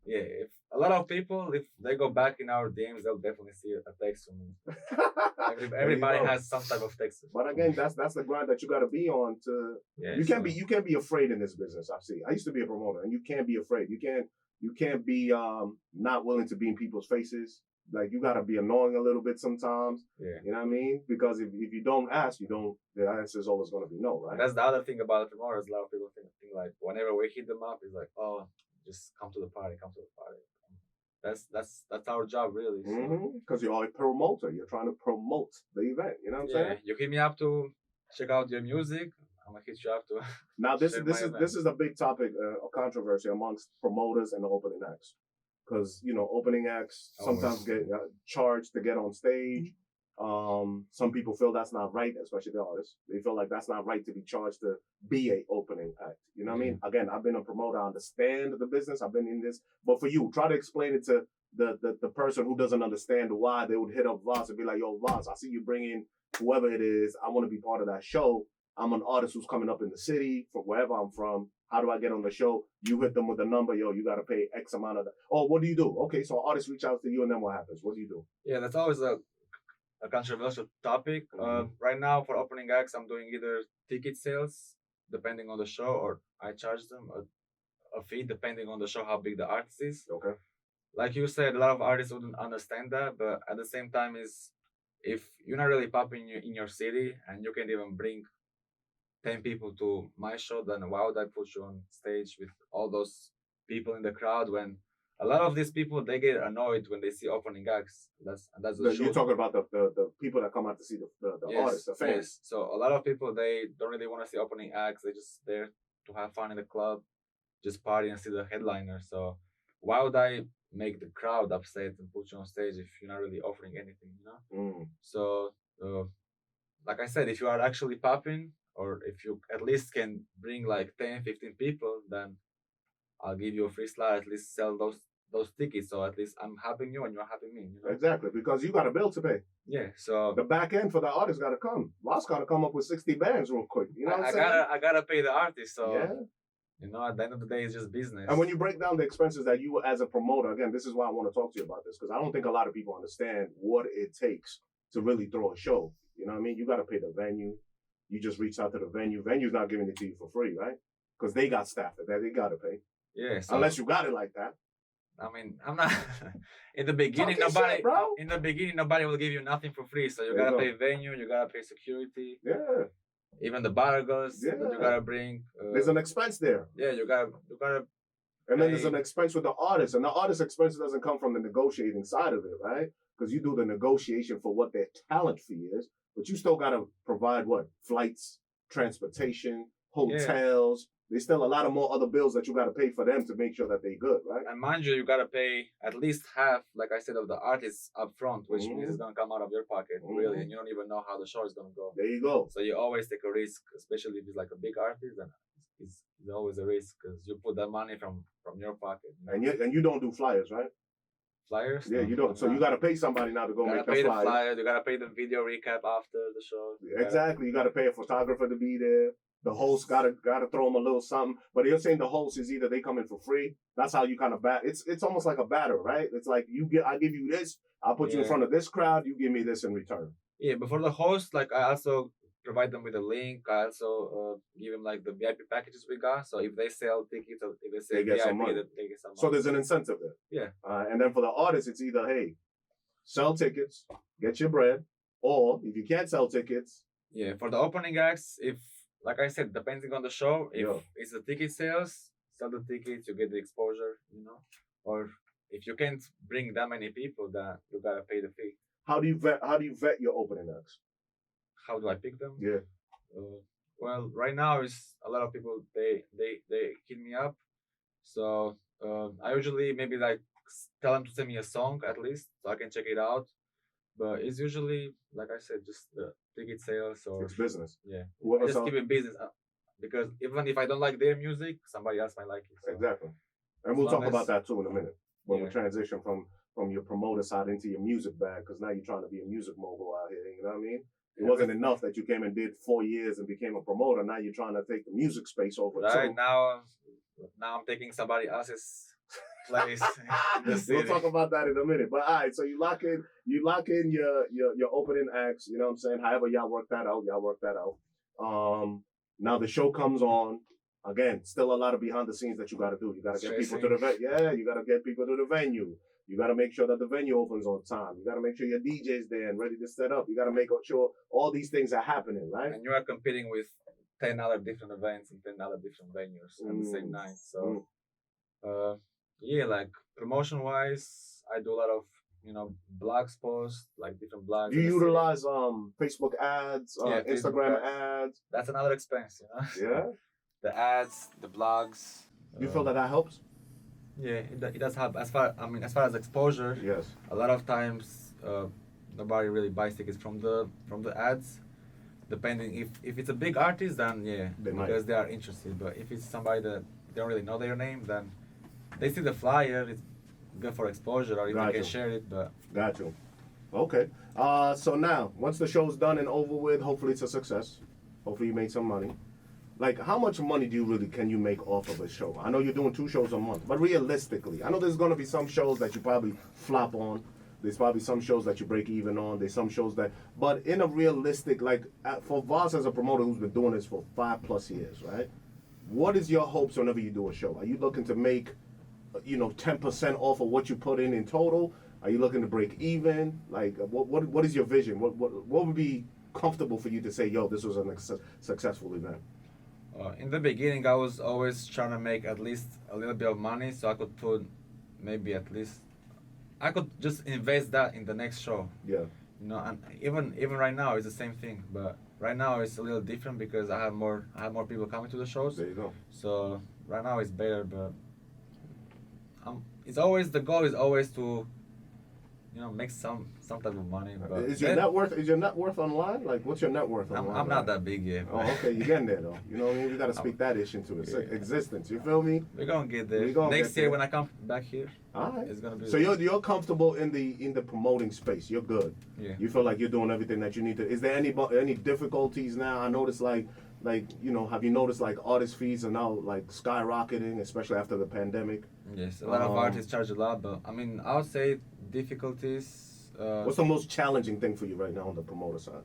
[SPEAKER 2] yeah, if a lot of people, if they go back in our DMs, they'll definitely see a text from me. Everybody has some type of text.
[SPEAKER 1] But again, that's the grind that you got to be on. You can't be afraid in this business. I used to be a promoter, and you can't be afraid. You can't be not willing to be in people's faces. Like, you gotta be annoying a little bit sometimes.
[SPEAKER 2] Yeah.
[SPEAKER 1] You know what I mean? Because if you don't ask, the answer is always gonna be no, right?
[SPEAKER 2] That's the other thing about the promoters. A lot of people think like whenever we hit them up, it's like, oh, just come to the party. That's our job, really.
[SPEAKER 1] Because you're a promoter. You're trying to promote the event. You know what I'm saying?
[SPEAKER 2] You hit me up to check out your music. I'm gonna hit you up to.
[SPEAKER 1] Now this is a big topic of controversy amongst promoters and the opening acts, because opening acts sometimes get charged to get on stage. Some people feel that's not right, especially the artists. They feel like that's not right to be charged to be a opening act. You know what I mean? Again, I've been a promoter. I understand the business. I've been in this, but for you, try to explain it to the person who doesn't understand why they would hit up Voss and be like, "Yo, Voss, I see you bring in whoever it is. I want to be part of that show. I'm an artist who's coming up in the city from wherever I'm from. How do I get on the show?" You hit them with a number. Yo, you got to pay X amount of that. Oh, what do you do? Okay, so artists reach out to you, and then what happens? What do you do?
[SPEAKER 2] Yeah, that's always a controversial topic. Right now, for opening acts, I'm doing either ticket sales, depending on the show, or I charge them a fee, depending on the show, how big the artist is.
[SPEAKER 1] Okay.
[SPEAKER 2] Like you said, a lot of artists wouldn't understand that, but at the same time, if you're not really popping in your city and you can't even bring 10 people to my show, then why would I put you on stage with all those people in the crowd when a lot of these people, they get annoyed when they see opening acts. That's the
[SPEAKER 1] You're talking about the people that come out to see the artists, the fans. Yes.
[SPEAKER 2] So a lot of people, they don't really want to see opening acts. They're just there to have fun in the club, just party and see the headliner. So why would I make the crowd upset and put you on stage if you're not really offering anything, So like I said, if you are actually popping, or if you at least can bring like 10, 15 people, then I'll give you a free slot. At least sell those tickets. So at least I'm helping you and you're helping me. You know?
[SPEAKER 1] Exactly, because you got a bill to pay.
[SPEAKER 2] Yeah. So
[SPEAKER 1] the back end for the artist got to come. Lost got to come up with 60 bands real quick. You know what I'm saying?
[SPEAKER 2] I gotta pay the artist. So
[SPEAKER 1] yeah.
[SPEAKER 2] You know, at the end of the day, it's just business.
[SPEAKER 1] And when you break down the expenses that you, as a promoter, again, this is why I want to talk to you about this, because I don't think a lot of people understand what it takes to really throw a show. You know what I mean? You got to pay the venue. You just reach out to the venue. Venue's not giving it to you for free, right? Because they got staff that they got to pay.
[SPEAKER 2] Yeah. So,
[SPEAKER 1] unless you got it like that.
[SPEAKER 2] I mean, I'm not. In the beginning, nobody will give you nothing for free. So you gotta pay venue. You gotta pay security.
[SPEAKER 1] Yeah.
[SPEAKER 2] Even the bar girls that you gotta bring.
[SPEAKER 1] There's an expense there.
[SPEAKER 2] Yeah, you gotta.
[SPEAKER 1] And then there's an expense with the artist, and the artist expense doesn't come from the negotiating side of it, right? Because you do the negotiation for what their talent fee is, but you still gotta provide what? Flights, transportation, hotels. Yeah. There's still a lot of more other bills that you gotta pay for them to make sure that they're good, right?
[SPEAKER 2] And mind you gotta pay at least half, like I said, of the artists up front, which means it's gonna come out of your pocket, really, and you don't even know how the show is gonna go.
[SPEAKER 1] There you go.
[SPEAKER 2] So you always take a risk, especially if it's like a big artist, and it's always a risk because you put that money from your pocket.
[SPEAKER 1] You know? And you don't do flyers, right?
[SPEAKER 2] Flyers?
[SPEAKER 1] Yeah, you don't. So you gotta pay somebody now to go make the flyer.
[SPEAKER 2] You gotta pay the flyer. You gotta pay the video recap after the show.
[SPEAKER 1] Exactly. You gotta pay a photographer to be there. The host gotta throw them a little something, but you're saying the host is either they come in for free. That's how you kind of bat. It's almost like a batter, right? It's like I give you this, I'll put you in front of this crowd, you give me this in return.
[SPEAKER 2] Yeah, but for the host, like I also provide them with a link. I also give them like the VIP packages we got. So if they sell tickets, or if they say
[SPEAKER 1] get
[SPEAKER 2] VIP,
[SPEAKER 1] some money.
[SPEAKER 2] they get some money.
[SPEAKER 1] So there's an incentive there.
[SPEAKER 2] Yeah.
[SPEAKER 1] And then for the artist, it's either hey, sell tickets, get your bread, or if you can't sell tickets.
[SPEAKER 2] Yeah, for the opening acts, if like I said, depending on the show, if it's the ticket sales, sell the tickets, you get the exposure, you know. Or if you can't bring that many people, then you gotta pay the fee.
[SPEAKER 1] How do you vet your opening acts?
[SPEAKER 2] How do I pick them?
[SPEAKER 1] Yeah.
[SPEAKER 2] Well, right now is a lot of people they hit me up, so I usually maybe like tell them to send me a song at least so I can check it out. But it's usually, like I said, just the ticket sales or...
[SPEAKER 1] It's business.
[SPEAKER 2] Yeah. I just keep it business because even if I don't like their music, somebody else might like it. So.
[SPEAKER 1] Exactly. And we'll talk about that too in a minute when we transition from your promoter side into your music bag, because now you're trying to be a music mogul out here, you know what I mean? It wasn't enough that you came and did 4 years and became a promoter. Now you're trying to take the music space over too.
[SPEAKER 2] Right, now I'm taking somebody else's... place.
[SPEAKER 1] We'll talk about that in a minute. But all right, so you lock in your opening acts, you know what I'm saying? However y'all work that out. Now the show comes on. Again, still a lot of behind the scenes that you gotta do. You gotta get people to the you gotta get people to the venue. You gotta make sure that the venue opens on time. You gotta make sure your DJ's there and ready to set up. You gotta make sure all these things are happening, right?
[SPEAKER 2] And you are competing with 10 other different events and 10 other different venues at the same night. So yeah, like promotion wise, I do a lot of, you know, blogs posts, like different blogs.
[SPEAKER 1] Do you utilize Facebook ads, Instagram ads?
[SPEAKER 2] That's another expense, you know?
[SPEAKER 1] Yeah.
[SPEAKER 2] The ads, the blogs.
[SPEAKER 1] You feel that helps?
[SPEAKER 2] Yeah, it does help. As far as exposure,
[SPEAKER 1] yes.
[SPEAKER 2] A lot of times nobody really buys tickets from the ads. Depending if it's a big artist, then because they are interested. But if it's somebody that they don't really know their name, then they see the flyer, it's good for exposure, or if they can share it. But
[SPEAKER 1] got you. Okay. So now, once the show's done and over with, hopefully it's a success. Hopefully you made some money. Like, how much money can you make off of a show? I know you're doing 2 shows a month, but realistically, I know there's going to be some shows that you probably flop on. There's probably some shows that you break even on. There's some shows but in a realistic, like, for Vas as a promoter who's been doing this for 5+ years, right? What is your hopes whenever you do a show? Are you looking to make 10% off of what you put in total? Are you looking to break even? Like, what is your vision? What would be comfortable for you to say, yo, this was a successful event?
[SPEAKER 2] In the beginning, I was always trying to make at least a little bit of money, so I could put maybe at least I could just invest that in the next show.
[SPEAKER 1] Yeah.
[SPEAKER 2] You know, and even right now it's the same thing, but right now it's a little different because I have more people coming to the shows.
[SPEAKER 1] There you go.
[SPEAKER 2] So right now it's better, but it's always the goal is always to make some type of money. But
[SPEAKER 1] is your net worth online? Like, what's your net worth online?
[SPEAKER 2] I'm not that big yet.
[SPEAKER 1] Oh, okay, you're getting there though. You know what I mean? We got to speak that issue into existence. You feel me?
[SPEAKER 2] We're gonna get there. Next year when I come back here,
[SPEAKER 1] all right,
[SPEAKER 2] it's gonna be.
[SPEAKER 1] So you're comfortable in the promoting space. You're good.
[SPEAKER 2] Yeah.
[SPEAKER 1] You feel like you're doing everything that you need to. Is there any difficulties now? I noticed like have you noticed like artist fees are now like skyrocketing, especially after the pandemic?
[SPEAKER 2] Yes, a lot of artists charge a lot, but I mean, I would say difficulties.
[SPEAKER 1] What's the most challenging thing for you right now on the promoter side?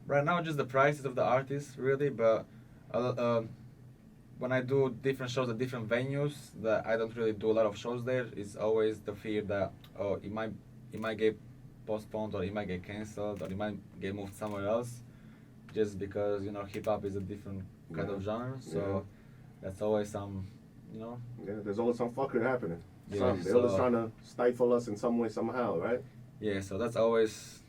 [SPEAKER 2] Right now, just the prices of the artists, really. But when I do different shows at different venues, that I don't really do a lot of shows there. It's always the fear that it might get postponed, or it might get canceled, or it might get moved somewhere else, just because hip hop is a different kind of genre. So that's always some.
[SPEAKER 1] Yeah, there's always some fuckery happening.
[SPEAKER 2] Yeah,
[SPEAKER 1] they're always trying to stifle us in some way, somehow, right?
[SPEAKER 2] Yeah, so that's always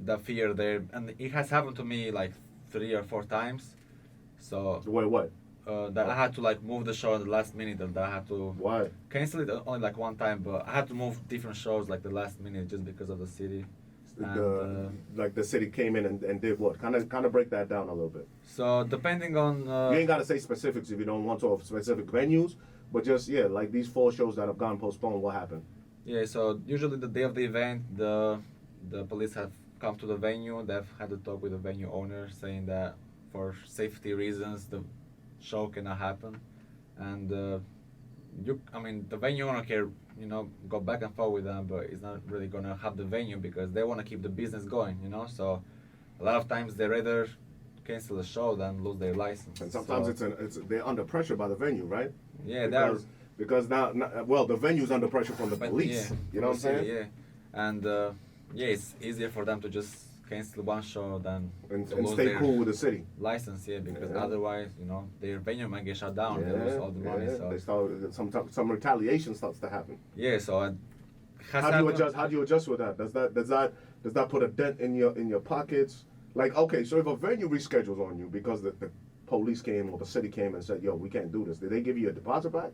[SPEAKER 2] the fear there, and it has happened to me like 3 or 4 times. So
[SPEAKER 1] wait, what?
[SPEAKER 2] That I had to like move the show at the last minute, and I had to cancel it only like 1 time, but I had to move different shows like the last minute just because of the city.
[SPEAKER 1] Like the city came in and did what? Kind of break that down a little bit.
[SPEAKER 2] So depending on
[SPEAKER 1] you ain't gotta say specifics if you don't want to, of specific venues, but just like these 4 shows that have gone postponed. What happened?
[SPEAKER 2] Yeah, so usually the day of the event, the police have come to the venue. They've had to talk with the venue owner, saying that for safety reasons the show cannot happen, and the venue owner can go back and forth with them, but it's not really gonna have the venue because they want to keep the business going, So a lot of times they rather cancel the show than lose their license.
[SPEAKER 1] And sometimes they're under pressure by the venue, right?
[SPEAKER 2] Yeah,
[SPEAKER 1] because now the venue's under pressure from the police.
[SPEAKER 2] Yeah,
[SPEAKER 1] you know what I'm saying?
[SPEAKER 2] Yeah, and it's easier for them to just cancel one show than
[SPEAKER 1] and stay cool with the city
[SPEAKER 2] license, because otherwise, their venue might get shut down. They lose all the money. So
[SPEAKER 1] they start some retaliation starts to happen.
[SPEAKER 2] Yeah, so
[SPEAKER 1] how do you adjust with that? Does that put a dent in your pockets? Like, okay, so if a venue reschedules on you because the police came or the city came and said, yo, we can't do this, did they give you a deposit back?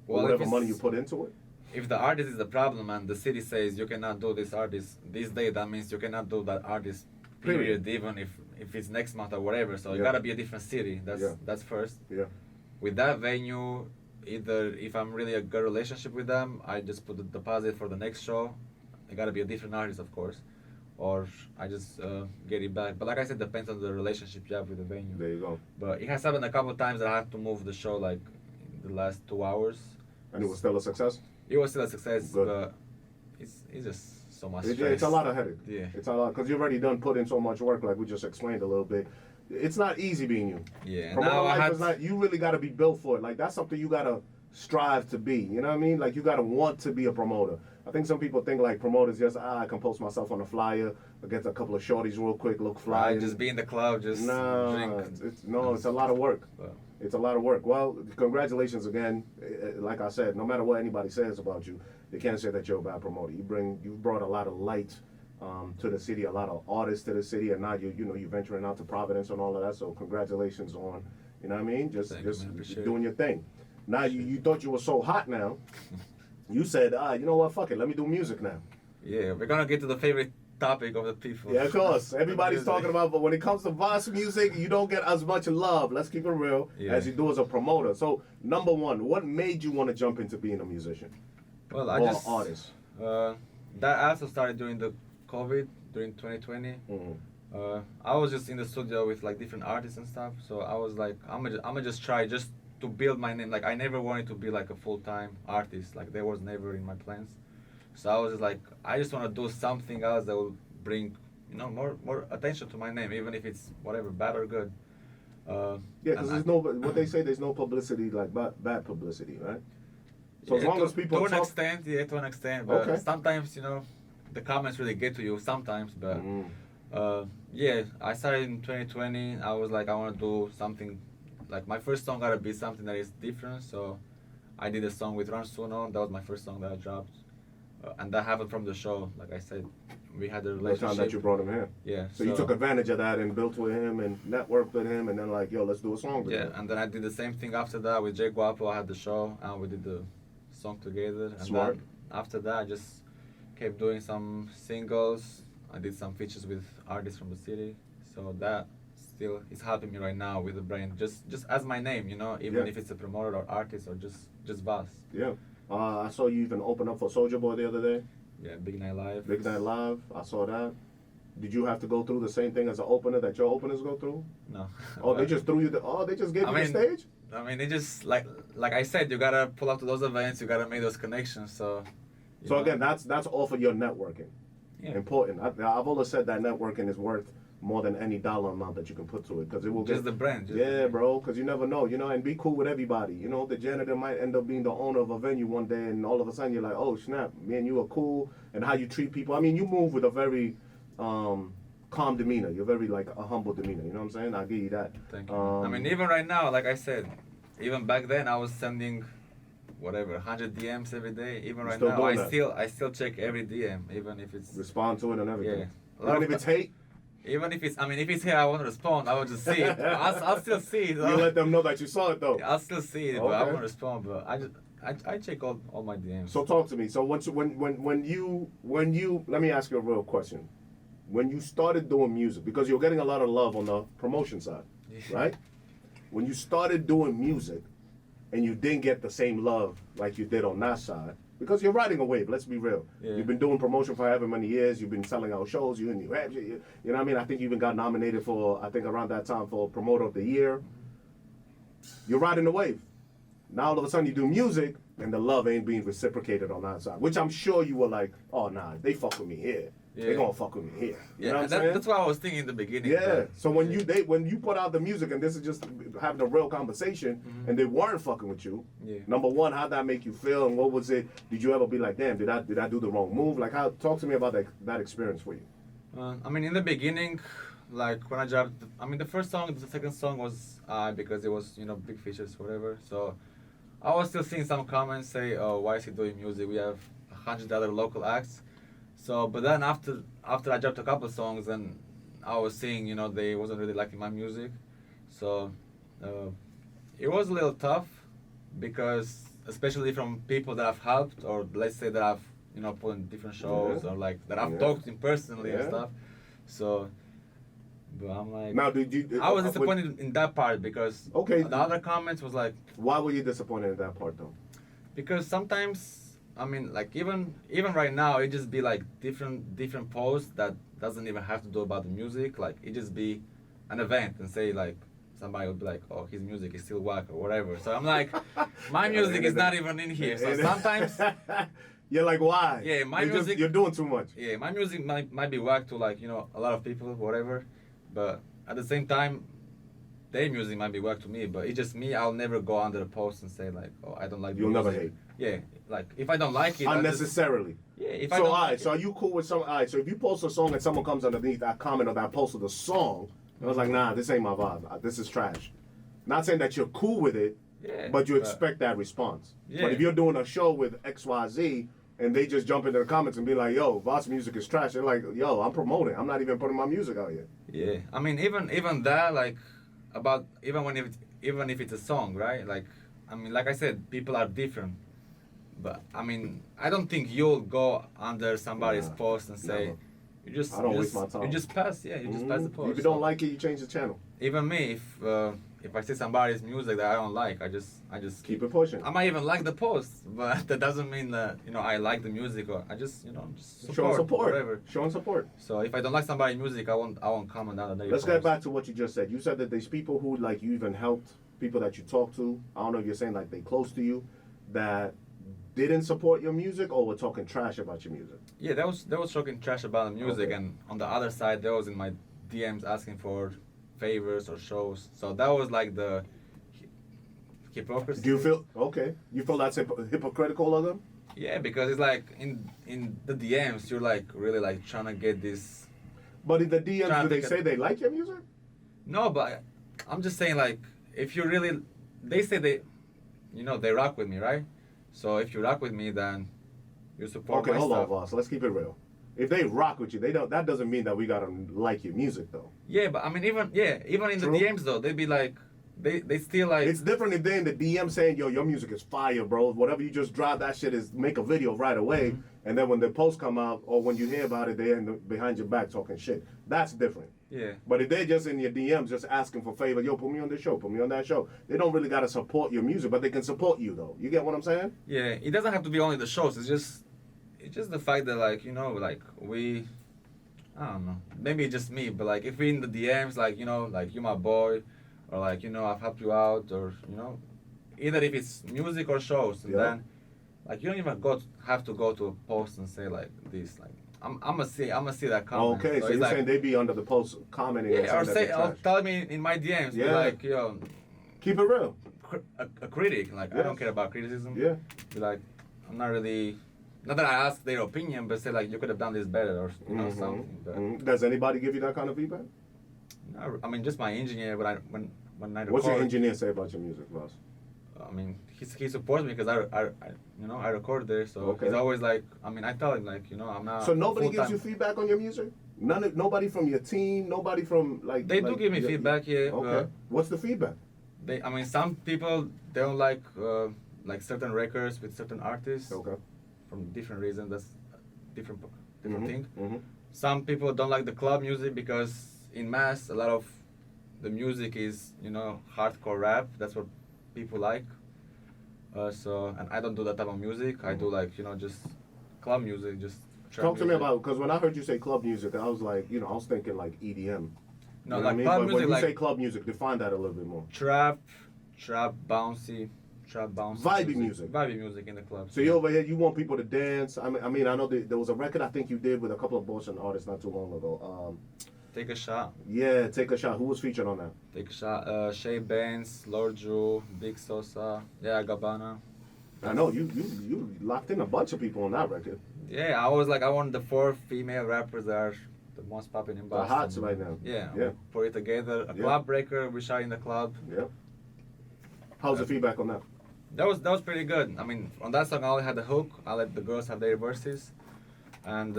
[SPEAKER 1] Well, whatever money you put into it?
[SPEAKER 2] If the artist is the problem and the city says you cannot do this artist this day, that means you cannot do that artist period, even if it's next month or whatever. So it gotta be a different city. That's first.
[SPEAKER 1] Yeah.
[SPEAKER 2] With that venue, either if I'm really a good relationship with them, I just put the deposit for the next show. It gotta be a different artist, of course, or I just get it back. But like I said, depends on the relationship you have with the venue.
[SPEAKER 1] There you go.
[SPEAKER 2] But it has happened a couple of times that I had to move the show like in the last 2 hours.
[SPEAKER 1] And it was still a success?
[SPEAKER 2] It was still a success, but it's just so much stress.
[SPEAKER 1] It's a lot of headache.
[SPEAKER 2] Yeah.
[SPEAKER 1] It's a lot, because you've already put in so much work, like we just explained a little bit. It's not easy being you.
[SPEAKER 2] Yeah.
[SPEAKER 1] Promoter life is not, you really got to be built for it. Like, that's something you got to strive to be. You know what I mean? Like, you got to want to be a promoter. I think some people think like promoters just, I can post myself on a flyer, get a couple of shorties real quick, look fly.
[SPEAKER 2] Right, just be in the club, just drink.
[SPEAKER 1] It's a lot of work. It's a lot of work. Well, congratulations again. Like I said, no matter what anybody says about you, they can't say that you're a bad promoter. You brought a lot of light to the city, a lot of artists to the city, and now you're venturing out to Providence and all of that. So congratulations on, you know what I mean? Just doing your thing. Now you thought you were so hot now. You said, you know what, fuck it, let me do music now.
[SPEAKER 2] Yeah, we're gonna get to the favorite topic of the people.
[SPEAKER 1] Yeah, of course. Everybody's talking about, but when it comes to Vas music, you don't get as much love, let's keep it real, as you do as a promoter. So, number one, what made you want to jump into being a musician?
[SPEAKER 2] Well,
[SPEAKER 1] artist?
[SPEAKER 2] That also started during the COVID, during 2020. Mm-hmm. I was just in the studio with like different artists and stuff, so I was like, I'm gonna just try just to build my name. Like, I never wanted to be like a full-time artist. Like, that was never in my plans. So I was just like, I just want to do something else that will bring, more attention to my name, even if it's whatever, bad or good.
[SPEAKER 1] Because what they say, there's no publicity like bad publicity, right? So as long as people
[SPEAKER 2] to an extent, but sometimes the comments really get to you sometimes. But I started in 2020. I was like, I want to do something. Like, my first song gotta be something that is different. So I did a song with Ran Suno. That was my first song that I dropped. And that happened from the show. Like I said, we had a relationship.
[SPEAKER 1] The time that you brought him here.
[SPEAKER 2] Yeah.
[SPEAKER 1] So you took advantage of that and built with him and networked with him, and then like, yo, let's do a song together.
[SPEAKER 2] Yeah, and then I did the same thing after that with Jay Guapo. I had the show and we did the song together. And
[SPEAKER 1] Smart.
[SPEAKER 2] then after that, I just kept doing some singles. I did some features with artists from the city, so that still is helping me right now with the brand. Just as my name, you know, even if it's a promoter or artist or just Vas.
[SPEAKER 1] Yeah. I saw you even open up for Soulja Boy the other day.
[SPEAKER 2] Yeah, Big Night Live.
[SPEAKER 1] Big Night Live. I saw that. Did you have to go through the same thing as an opener that your openers go through?
[SPEAKER 2] No.
[SPEAKER 1] Oh, they just threw you they just gave you the stage?
[SPEAKER 2] I mean, it just like I said, you gotta pull up to those events, you gotta make those connections. So
[SPEAKER 1] again, that's all for your networking.
[SPEAKER 2] Yeah.
[SPEAKER 1] Important. I've always said that networking is worth more than any dollar amount that you can put to it, because it will
[SPEAKER 2] just the brand.
[SPEAKER 1] Bro, because you never know, you know, and be cool with everybody. You know, the janitor might end up being the owner of a venue one day, and all of a sudden you're like, oh snap, me and you are cool, and how you treat people. I mean, you move with a very calm demeanor. You're very like a humble demeanor. You know what I'm saying? I'll give you that.
[SPEAKER 2] Thank you. I mean, even right now, like I said, even back then I was sending whatever 100 DMs every day. Even right now, I still check every DM, even if it's
[SPEAKER 1] respond to it and everything.
[SPEAKER 2] Yeah.
[SPEAKER 1] Even if it's hate.
[SPEAKER 2] Even if it's, I mean, if it's here, I won't respond. I will just see it. I'll still see it.
[SPEAKER 1] You let them know that you saw it though.
[SPEAKER 2] I'll still see it, but I won't respond. But I check all my DMs.
[SPEAKER 1] So talk to me. So when you let me ask you a real question. When you started doing music, because you're getting a lot of love on the promotion side, right? When you started doing music, and you didn't get the same love like you did on that side, because you're riding a wave. Let's be real. Yeah. You've been doing promotion for however many years. You've been selling out shows. You know what I mean? I think you even got nominated for, I think around that time, for Promoter of the Year. You're riding the wave. Now all of a sudden you do music, and the love ain't being reciprocated on that side, which I'm sure you were like, oh nah, they fuck with me here. Yeah. They're gonna fuck with me here. You know what I'm saying?
[SPEAKER 2] That's what I was thinking in the beginning.
[SPEAKER 1] Yeah. So when you put out the music, and this is just having a real conversation, and they weren't fucking with you. Yeah. Number one, how'd that make you feel, and what was it? Did you ever be like, damn, did I do the wrong move? Like, talk to me about that experience for you.
[SPEAKER 2] I mean, in the beginning, like when I dropped, the first song, the second song was because it was big features, whatever. So I was still seeing some comments say, oh, why is he doing music? We have 100 other local acts. So, but then after I dropped a couple songs, and I was seeing, they wasn't really liking my music. So, it was a little tough, because especially from people that I've helped, or let's say that I've, put in different shows, or like that I've talked to personally and stuff. So, but I'm like,
[SPEAKER 1] now
[SPEAKER 2] I was disappointed in that part, because the other comments was like,
[SPEAKER 1] why were you disappointed in that part though?
[SPEAKER 2] Because sometimes, like even right now, it just be like different posts that doesn't even have to do about the music. Like it just be an event, and say like somebody would be like, oh, his music is still whack or whatever. So I'm like, my music is not even in here. So sometimes
[SPEAKER 1] you're like, why?
[SPEAKER 2] Yeah, my music.
[SPEAKER 1] You're doing too much.
[SPEAKER 2] Yeah, my music might be whack to like a lot of people, whatever. But at the same time, their music might be whack to me. But it's just me. I'll never go under the post and say like, oh, I don't like.
[SPEAKER 1] You'll never hate.
[SPEAKER 2] Yeah, like if I don't like it
[SPEAKER 1] unnecessarily.
[SPEAKER 2] So
[SPEAKER 1] are you cool with some? So if you post a song and someone comes underneath that comment or that post of the song, I was like, nah, this ain't my vibe. This is trash. Not saying that you're cool with it, but you expect that response. Yeah. But if you're doing a show with XYZ and they just jump into the comments and be like, yo, Vas music is trash, they're like, yo, I'm promoting. I'm not even putting my music out yet.
[SPEAKER 2] Yeah, I mean, even that, like, about even if it's a song, right? Like, like I said, people are different. But I don't think you'll go under somebody's post and say,
[SPEAKER 1] I don't waste my time.
[SPEAKER 2] You just pass, you just pass the post.
[SPEAKER 1] If you don't like it, you change the channel.
[SPEAKER 2] Even me, if I see somebody's music that I don't like, I just
[SPEAKER 1] keep it pushing.
[SPEAKER 2] I might even like the post, but that doesn't mean that I like the music, or I just support, whatever.
[SPEAKER 1] Showing support.
[SPEAKER 2] So if I don't like somebody's music, I won't comment on the
[SPEAKER 1] Let's get back to what you just said. You said that there's people who like you even helped, people that you talk to. I don't know if you're saying like they close to you, that didn't support your music, or were talking trash about your music?
[SPEAKER 2] Yeah, they was talking trash about the music, and on the other side, they was in my DMs asking for favors or shows. So that was like the hypocrisy.
[SPEAKER 1] Do you feel You feel that's hypocritical of them?
[SPEAKER 2] Yeah, because it's like in the DMs, you're like really like trying to get this.
[SPEAKER 1] But in the DMs, do they say they like your music?
[SPEAKER 2] No, but I'm just saying, like, if you really, they say they rock with me, right? So if you rock with me, then you support my stuff.
[SPEAKER 1] Okay, hold on, Vas. Let's keep it real. If they rock with you, that doesn't mean that we gotta like your music, though.
[SPEAKER 2] Yeah, but even in the DMs though, they'd be like, they still like.
[SPEAKER 1] It's different if they're in the DM saying, yo, your music is fire, bro. Whatever you just drop, that shit is make a video right away. Mm-hmm. And then when the post come out or when you hear about it, they're behind your back talking shit. That's different.
[SPEAKER 2] Yeah.
[SPEAKER 1] But if they're just in your DMs just asking for favor, yo, put me on this show, put me on that show. They don't really got to support your music, but they can support you, though. You get what I'm saying?
[SPEAKER 2] Yeah. It doesn't have to be only the shows. It's just the fact that, like, you know, like, I don't know. Maybe it's just me, but, like, if we in the DMs, like, you know, like, you're my boy, or, like, you know, I've helped you out, or, you know, either if it's music or shows, and then, like, you don't even have to go to a post and say, like, this, like, I'm gonna see that comment.
[SPEAKER 1] Okay, so you're
[SPEAKER 2] like,
[SPEAKER 1] saying they be under the post commenting.
[SPEAKER 2] Yeah, or tell me in my DMs, be like, yo,
[SPEAKER 1] keep it real.
[SPEAKER 2] A critic, like, I don't care about criticism.
[SPEAKER 1] Yeah.
[SPEAKER 2] Be like, I'm not really, not that I ask their opinion, but say like, you could have done this better, or you know, something. But,
[SPEAKER 1] Does anybody give you that kind of feedback?
[SPEAKER 2] No, I mean, just my engineer. But when I record,
[SPEAKER 1] what's your engineer say about your music, Ross?
[SPEAKER 2] I mean, he supports me because I record there, so he's always like, I mean, I tell him like, you know, I'm not.
[SPEAKER 1] So nobody gives you feedback on your music? Nobody from your team, nobody from like.
[SPEAKER 2] They do give me feedback, yeah.
[SPEAKER 1] Okay. What's the feedback?
[SPEAKER 2] I mean, some people they don't like certain records with certain artists.
[SPEAKER 1] Okay.
[SPEAKER 2] From different reasons, that's different thing.
[SPEAKER 1] Mm-hmm.
[SPEAKER 2] Some people don't like the club music because in mass a lot of the music is, you know, hardcore rap. That's what people like. And I don't do that type of music. I do like, you know, just club music, just trap
[SPEAKER 1] Talk to me
[SPEAKER 2] music.
[SPEAKER 1] about, because when I heard you say club music, I was like, you know, I was thinking like EDM.
[SPEAKER 2] No,
[SPEAKER 1] you know
[SPEAKER 2] like
[SPEAKER 1] I mean?
[SPEAKER 2] club
[SPEAKER 1] But
[SPEAKER 2] music,
[SPEAKER 1] when you
[SPEAKER 2] like
[SPEAKER 1] say club music, define that a little bit more.
[SPEAKER 2] trap, bouncy.
[SPEAKER 1] Vibey music.
[SPEAKER 2] Vibey music in the club.
[SPEAKER 1] So you over here, you want people to dance. I mean, I know there was a record I think you did with a couple of Boston artists not too long ago.
[SPEAKER 2] Take a Shot.
[SPEAKER 1] Yeah, Take a Shot. Who was featured on that?
[SPEAKER 2] Take a Shot. Shay Benz, Lord Drew, Big Sosa, yeah, Gabbana.
[SPEAKER 1] I know you locked in a bunch of people on that record.
[SPEAKER 2] Yeah, I was like, I want the 4 female rappers that are the most popping in Boston.
[SPEAKER 1] The hots right now.
[SPEAKER 2] Yeah.
[SPEAKER 1] Yeah.
[SPEAKER 2] We put it together. A club breaker. We shot in the club.
[SPEAKER 1] Yeah. How's the feedback on that?
[SPEAKER 2] That was pretty good. I mean, on that song I only had the hook. I let the girls have their verses, and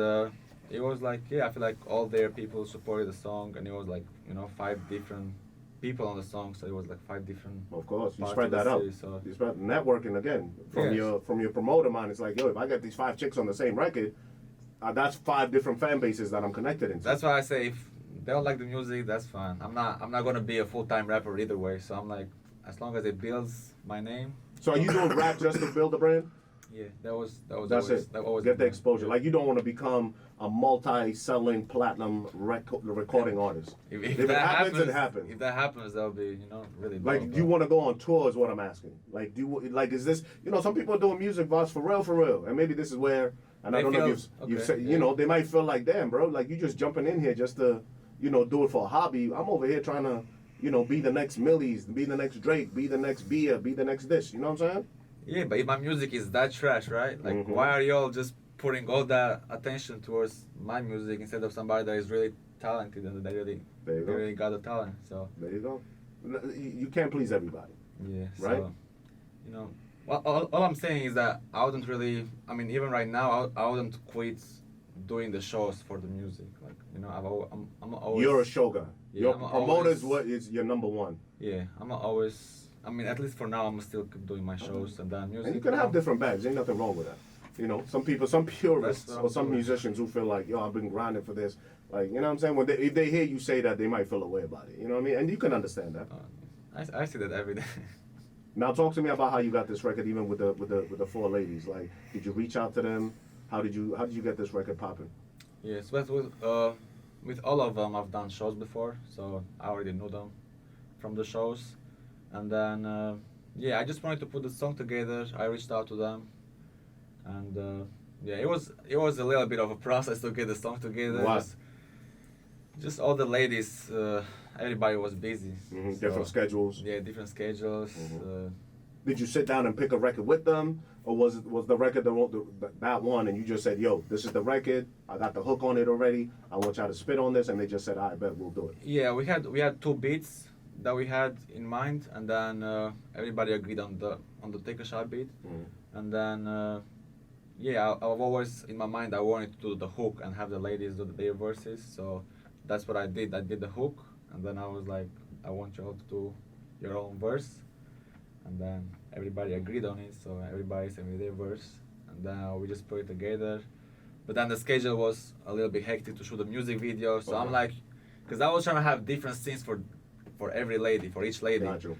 [SPEAKER 2] it was like, yeah, I feel like all their people supported the song, and it was like, you know, 5 different people on the song, so it was like 5 different.
[SPEAKER 1] Of course, you spread that out.
[SPEAKER 2] So.
[SPEAKER 1] You spread networking again from your promoter mind. It's like, yo, if I get these 5 chicks on the same record, that's 5 different fan bases that I'm connected into.
[SPEAKER 2] That's why I say if they don't like the music, that's fine. I'm not gonna be a full-time rapper either way. So I'm like, as long as it builds my name.
[SPEAKER 1] So are you doing rap just to build a brand?
[SPEAKER 2] Yeah, that was
[SPEAKER 1] That's
[SPEAKER 2] always,
[SPEAKER 1] it.
[SPEAKER 2] that always
[SPEAKER 1] Get the exposure. Like you don't want to become a multi-selling platinum recording artist. If it happens, it happens.
[SPEAKER 2] If that happens, that'll be, you know, really.
[SPEAKER 1] Like, do you want to go on tour? Is what I'm asking. Like, is this? You know, some people are doing music, boss, for real, and maybe this is where. And I don't know if you say, you know, they might feel like, damn, bro, like you just jumping in here just to, you know, do it for a hobby. I'm over here trying to, you know, be the next Millies, be the next Drake, be the next Bia, be the next this. You know what I'm saying?
[SPEAKER 2] Yeah, but if my music is that trash, right? Like, why are y'all just putting all that attention towards my music instead of somebody that is really talented and they really got the talent? So
[SPEAKER 1] there you go. You can't please everybody.
[SPEAKER 2] Yeah.
[SPEAKER 1] Right.
[SPEAKER 2] So, you know, all I'm saying is that I wouldn't really. I mean, even right now, I wouldn't quit doing the shows for the music. Like, you know, I'm always.
[SPEAKER 1] You're a show guy.
[SPEAKER 2] Yeah,
[SPEAKER 1] your promoter is what is your number one.
[SPEAKER 2] Yeah, I'm always. I mean, at least for now, I'm still keep doing my shows and then music.
[SPEAKER 1] And you can have different bags. Ain't nothing wrong with that. You know, some people, some purists or some musicians who feel like, yo, I've been grinding for this. Like, you know what I'm saying? If they hear you say that, they might feel a way about it. You know what I mean? And you can understand that.
[SPEAKER 2] I see that every day.
[SPEAKER 1] Now, talk to me about how you got this record, even with the 4 ladies. Like, did you reach out to them? How did you get this record popping?
[SPEAKER 2] Yes, but with all of them, I've done shows before, so I already knew them from the shows. And then, I just wanted to put the song together. I reached out to them, and it was a little bit of a process to get the song together.
[SPEAKER 1] Wow.
[SPEAKER 2] Just all the ladies, everybody was busy.
[SPEAKER 1] Mm-hmm.
[SPEAKER 2] So,
[SPEAKER 1] different schedules.
[SPEAKER 2] Yeah, different schedules.
[SPEAKER 1] Mm-hmm. Did you sit down and pick a record with them, or was the record that one, and you just said, "Yo, this is the record. I got the hook on it already. I want y'all to spit on this," and they just said, "I bet we'll do it."
[SPEAKER 2] Yeah, we had 2 beats that we had in mind, and then everybody agreed on the Take a Shot beat, and then I've always in my mind I wanted to do the hook and have the ladies do their verses, so that's what I did. I did the hook, and then I was like, I want y'all to do your own verse, and then everybody agreed on it. So everybody sent me their verse, and then we just put it together. But then the schedule was a little bit hectic to shoot a music video, so I'm like, because I was trying to have different scenes for every lady, for each lady.
[SPEAKER 1] Got you.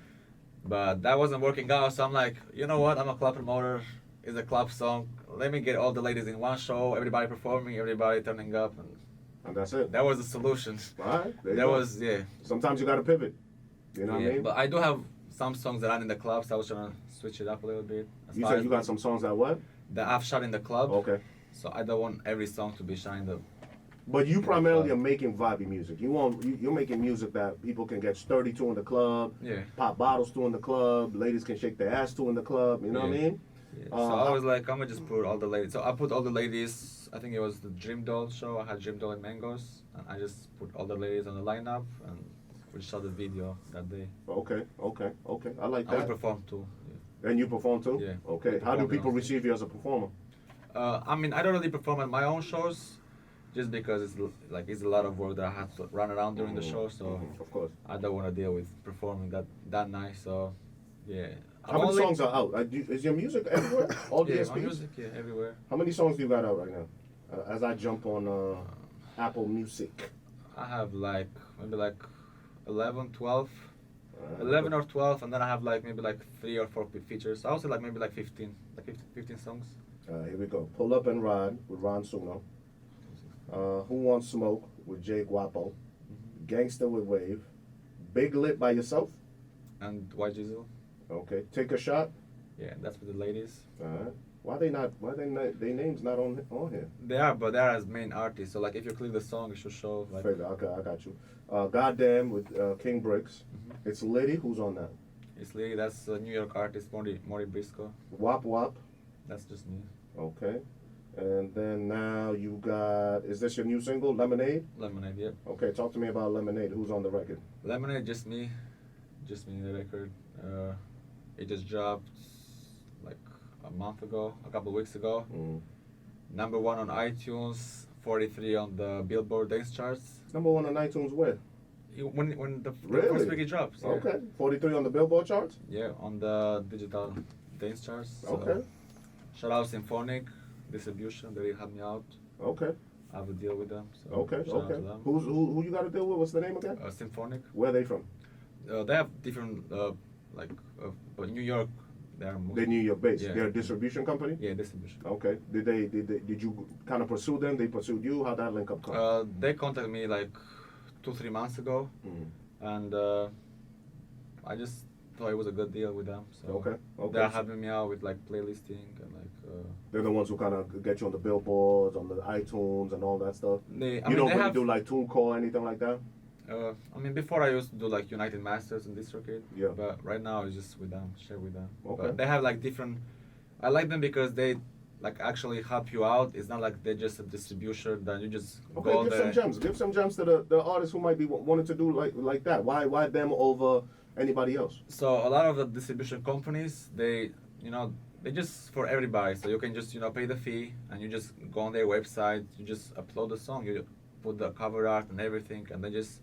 [SPEAKER 2] But that wasn't working out, so I'm like, you know what? I'm a club promoter. It's a club song. Let me get all the ladies in one show. Everybody performing, everybody turning up,
[SPEAKER 1] and that's it.
[SPEAKER 2] That was the solution.
[SPEAKER 1] All right.
[SPEAKER 2] That was
[SPEAKER 1] Sometimes you got to pivot. You know what I mean?
[SPEAKER 2] But I do have some songs that are in the clubs. So I was trying to switch it up a little bit.
[SPEAKER 1] You said you got some songs that what?
[SPEAKER 2] That I've shot in the club.
[SPEAKER 1] Okay.
[SPEAKER 2] So I don't want every song to be shot in the.
[SPEAKER 1] But you primarily are making vibey music. You're making music that people can get sturdy to in the club.
[SPEAKER 2] Yeah.
[SPEAKER 1] Pop bottles to in the club. Ladies can shake their ass to in the club. You know what I mean?
[SPEAKER 2] Yeah. So I was like, I'm gonna just put all the ladies. So I put all the ladies. I think it was the Dream Doll show. I had Dream Doll and Mangoes, and I just put all the ladies on the lineup, and we shot the video that day.
[SPEAKER 1] Okay. I like that.
[SPEAKER 2] I performed too. Yeah.
[SPEAKER 1] And you perform too?
[SPEAKER 2] Yeah.
[SPEAKER 1] Okay. How do people receive you as a performer?
[SPEAKER 2] I mean, I don't really perform at my own shows, just because it's a lot of work that I have to run around during the show. So
[SPEAKER 1] of course,
[SPEAKER 2] I don't want to deal with performing that night. So yeah.
[SPEAKER 1] How many songs are out? Is your music everywhere? All
[SPEAKER 2] yeah,
[SPEAKER 1] DSPs?
[SPEAKER 2] my music, everywhere.
[SPEAKER 1] How many songs do you got out right now? As I jump on Apple Music.
[SPEAKER 2] I have maybe 11, 12. 11 or 12, and then I have maybe 3 or 4 features. I would say maybe 15, 15 songs.
[SPEAKER 1] Here we go. Pull Up and Ride with Ron Suno. Who Wants Smoke with Jay Guapo. Gangster with Wave. Big Lit by yourself.
[SPEAKER 2] And White Jizzle.
[SPEAKER 1] Okay. Take a Shot.
[SPEAKER 2] Yeah, that's for the ladies.
[SPEAKER 1] Why they names not on here?
[SPEAKER 2] They are, but they are as main artists. So if you click the song, it should show.
[SPEAKER 1] I got you. Goddamn with King Bricks. It's Liddy. Who's on that?
[SPEAKER 2] It's Liddy. That's a New York artist, Maury Briscoe.
[SPEAKER 1] Wop Wop.
[SPEAKER 2] That's just me.
[SPEAKER 1] Okay. And then now you got, is this your new single, Lemonade?
[SPEAKER 2] Lemonade, yep.
[SPEAKER 1] Okay, talk to me about Lemonade. Who's on the record?
[SPEAKER 2] Lemonade, just me. Just me, the record. It just dropped a month ago, a couple of weeks ago. Number 1 on iTunes, 43 on the Billboard dance charts.
[SPEAKER 1] Number 1 on iTunes where?
[SPEAKER 2] When the
[SPEAKER 1] really?
[SPEAKER 2] first week it drops. Yeah.
[SPEAKER 1] Okay, 43 on the Billboard charts?
[SPEAKER 2] Yeah, on the digital dance charts. So
[SPEAKER 1] okay.
[SPEAKER 2] Shout out Symphonic Distribution, they helped me out.
[SPEAKER 1] Okay.
[SPEAKER 2] I have a deal with them. So
[SPEAKER 1] okay. Who you got a deal with? What's the name again?
[SPEAKER 2] Symphonic.
[SPEAKER 1] Where are they from?
[SPEAKER 2] They have different, but New York. They're
[SPEAKER 1] New York based.
[SPEAKER 2] Yeah.
[SPEAKER 1] They're a distribution company.
[SPEAKER 2] Yeah, distribution.
[SPEAKER 1] Okay. Did you kind of pursue them? They pursued you. How'd that link up come?
[SPEAKER 2] They contacted me 2-3 months ago, and I just thought it was a good deal with them. So
[SPEAKER 1] okay.
[SPEAKER 2] They're helping me out with playlisting and
[SPEAKER 1] They're the ones who kind of get you on the billboards, on the iTunes, and all that stuff.
[SPEAKER 2] You
[SPEAKER 1] don't really do TuneCore or anything like that.
[SPEAKER 2] I mean, before I used to do United Masters and DistroKid.
[SPEAKER 1] Yeah.
[SPEAKER 2] But right now it's just with them, share with them.
[SPEAKER 1] Okay.
[SPEAKER 2] But they have different. I like them because they actually help you out. It's not like they're just a distribution that you just go there.
[SPEAKER 1] Give some gems to the artists who might be wanting to do like that. Why them over anybody else?
[SPEAKER 2] So a lot of the distribution companies, they just for everybody. So you can just pay the fee and you just go on their website. You just upload the song. You put the cover art and everything, and they just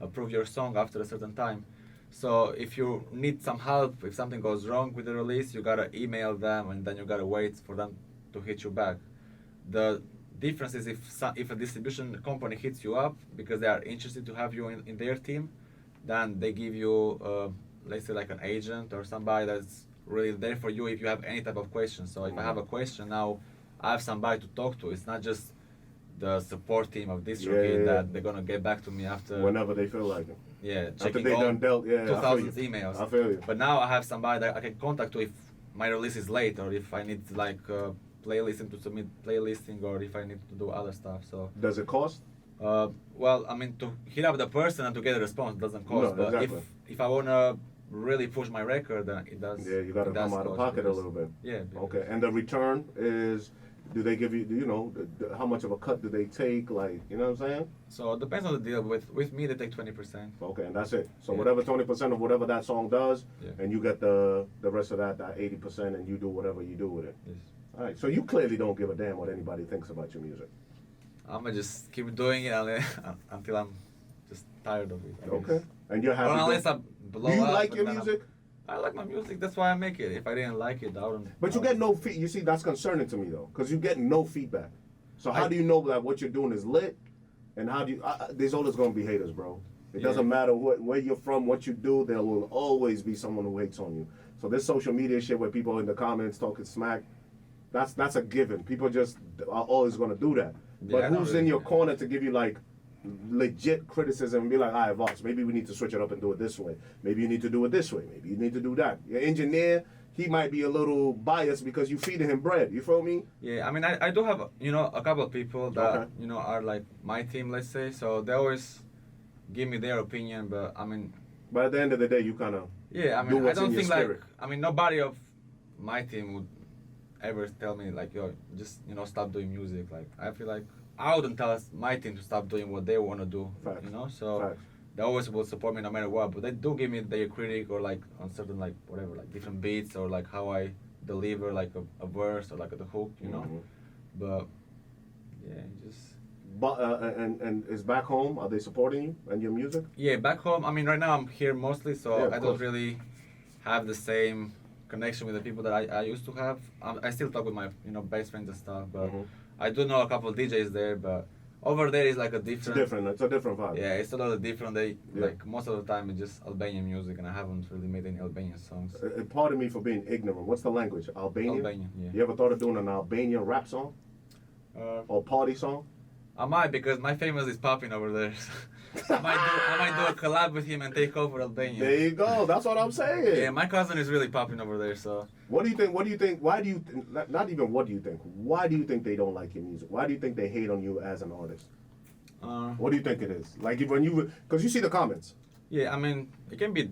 [SPEAKER 2] approve your song after a certain time. So if you need some help, if something goes wrong with the release, you gotta email them, and then you gotta wait for them to hit you back. The difference is if a distribution company hits you up because they are interested to have you in their team, then they give you, let's say an agent or somebody that's really there for you if you have any type of question. So if I have a question now, I have somebody to talk to. It's not just the support team of DistroKid that they're gonna get back to me after
[SPEAKER 1] whenever they feel like it.
[SPEAKER 2] Yeah,
[SPEAKER 1] checking
[SPEAKER 2] all
[SPEAKER 1] 2,000
[SPEAKER 2] emails.
[SPEAKER 1] I feel you.
[SPEAKER 2] But now I have somebody that I can contact to if my release is late, or if I need playlisting to submit playlisting, or if I need to do other stuff. So
[SPEAKER 1] does it cost?
[SPEAKER 2] Well, I mean, to hit up the person and to get a response doesn't cost.
[SPEAKER 1] No,
[SPEAKER 2] but
[SPEAKER 1] exactly.
[SPEAKER 2] if I wanna really push my record, then it does.
[SPEAKER 1] Yeah, you gotta come out of pocket a little bit.
[SPEAKER 2] Yeah.
[SPEAKER 1] Okay, and the return is. Do they give you, how much of a cut do they take? You know what I'm saying?
[SPEAKER 2] So it depends on the deal. With me, they take 20%.
[SPEAKER 1] Okay, and that's it. So whatever 20% of whatever that song does, and you get the rest of that 80%, and you do whatever you do with it.
[SPEAKER 2] Yes.
[SPEAKER 1] All right, so you clearly don't give a damn what anybody thinks about your music.
[SPEAKER 2] I'm gonna just keep doing it until I'm just tired of it.
[SPEAKER 1] Okay. And you're happy.
[SPEAKER 2] Well, unless I blow
[SPEAKER 1] Do you
[SPEAKER 2] up,
[SPEAKER 1] like your
[SPEAKER 2] then
[SPEAKER 1] music?
[SPEAKER 2] I like my music. That's why I make it. If I didn't like it, I wouldn't.
[SPEAKER 1] But you get no feedback. You see, that's concerning to me though, because you get no feedback. So how do you know that what you're doing is lit? And how do you? There's always gonna be haters, bro. It doesn't matter where you're from, what you do. There will always be someone who hates on you. So this social media shit where people in the comments talking smack, that's a given. People just are always gonna do that. But who's in your corner to give you like legit criticism and be like, all right, Vox, maybe we need to switch it up and do it this way. Maybe you need to do it this way. Maybe you need to do that. Your engineer, he might be a little biased because you feeding him bread. You feel me?
[SPEAKER 2] Yeah, I mean, I do have, a couple of people that, are like my team, let's say. So they always give me their opinion, but I mean.
[SPEAKER 1] But at the end of the day, you kind of.
[SPEAKER 2] Yeah, I mean, I don't think nobody of my team would ever tell me like, yo, just, stop doing music. Like, I feel like I wouldn't tell my team to stop doing what they want to do.
[SPEAKER 1] Facts.
[SPEAKER 2] So.
[SPEAKER 1] Facts.
[SPEAKER 2] They always will support me no matter what, but they do give me their critique or like on certain like whatever, like different beats or like how I deliver like a verse or like the hook, But yeah, just.
[SPEAKER 1] But and is back home? Are they supporting you and your music?
[SPEAKER 2] Yeah, back home. I mean, right now I'm here mostly, so I
[SPEAKER 1] course.
[SPEAKER 2] don't really have the same connection with the people that I used to have. I still talk with my best friends and stuff, but I do know a couple of DJs there, but. Over there is like a different.
[SPEAKER 1] It's a different vibe.
[SPEAKER 2] Yeah, it's a lot of different. Like most of the time it's just Albanian music, and I haven't really made any Albanian songs.
[SPEAKER 1] Pardon me for being ignorant. What's the language? Albanian.
[SPEAKER 2] Albanian, yeah.
[SPEAKER 1] You ever thought of doing an Albanian rap song? Or party song?
[SPEAKER 2] I might, because my famous is popping over there. So I might do a collab with him and take over Albania.
[SPEAKER 1] There you go. That's what I'm saying.
[SPEAKER 2] Yeah, my cousin is really popping over there. So.
[SPEAKER 1] What do you think? Why do you? Not even what do you think? Why do you think they don't like your music? Why do you think they hate on you as an artist? What do you think it is? Like because you see the comments.
[SPEAKER 2] Yeah, I mean, it can be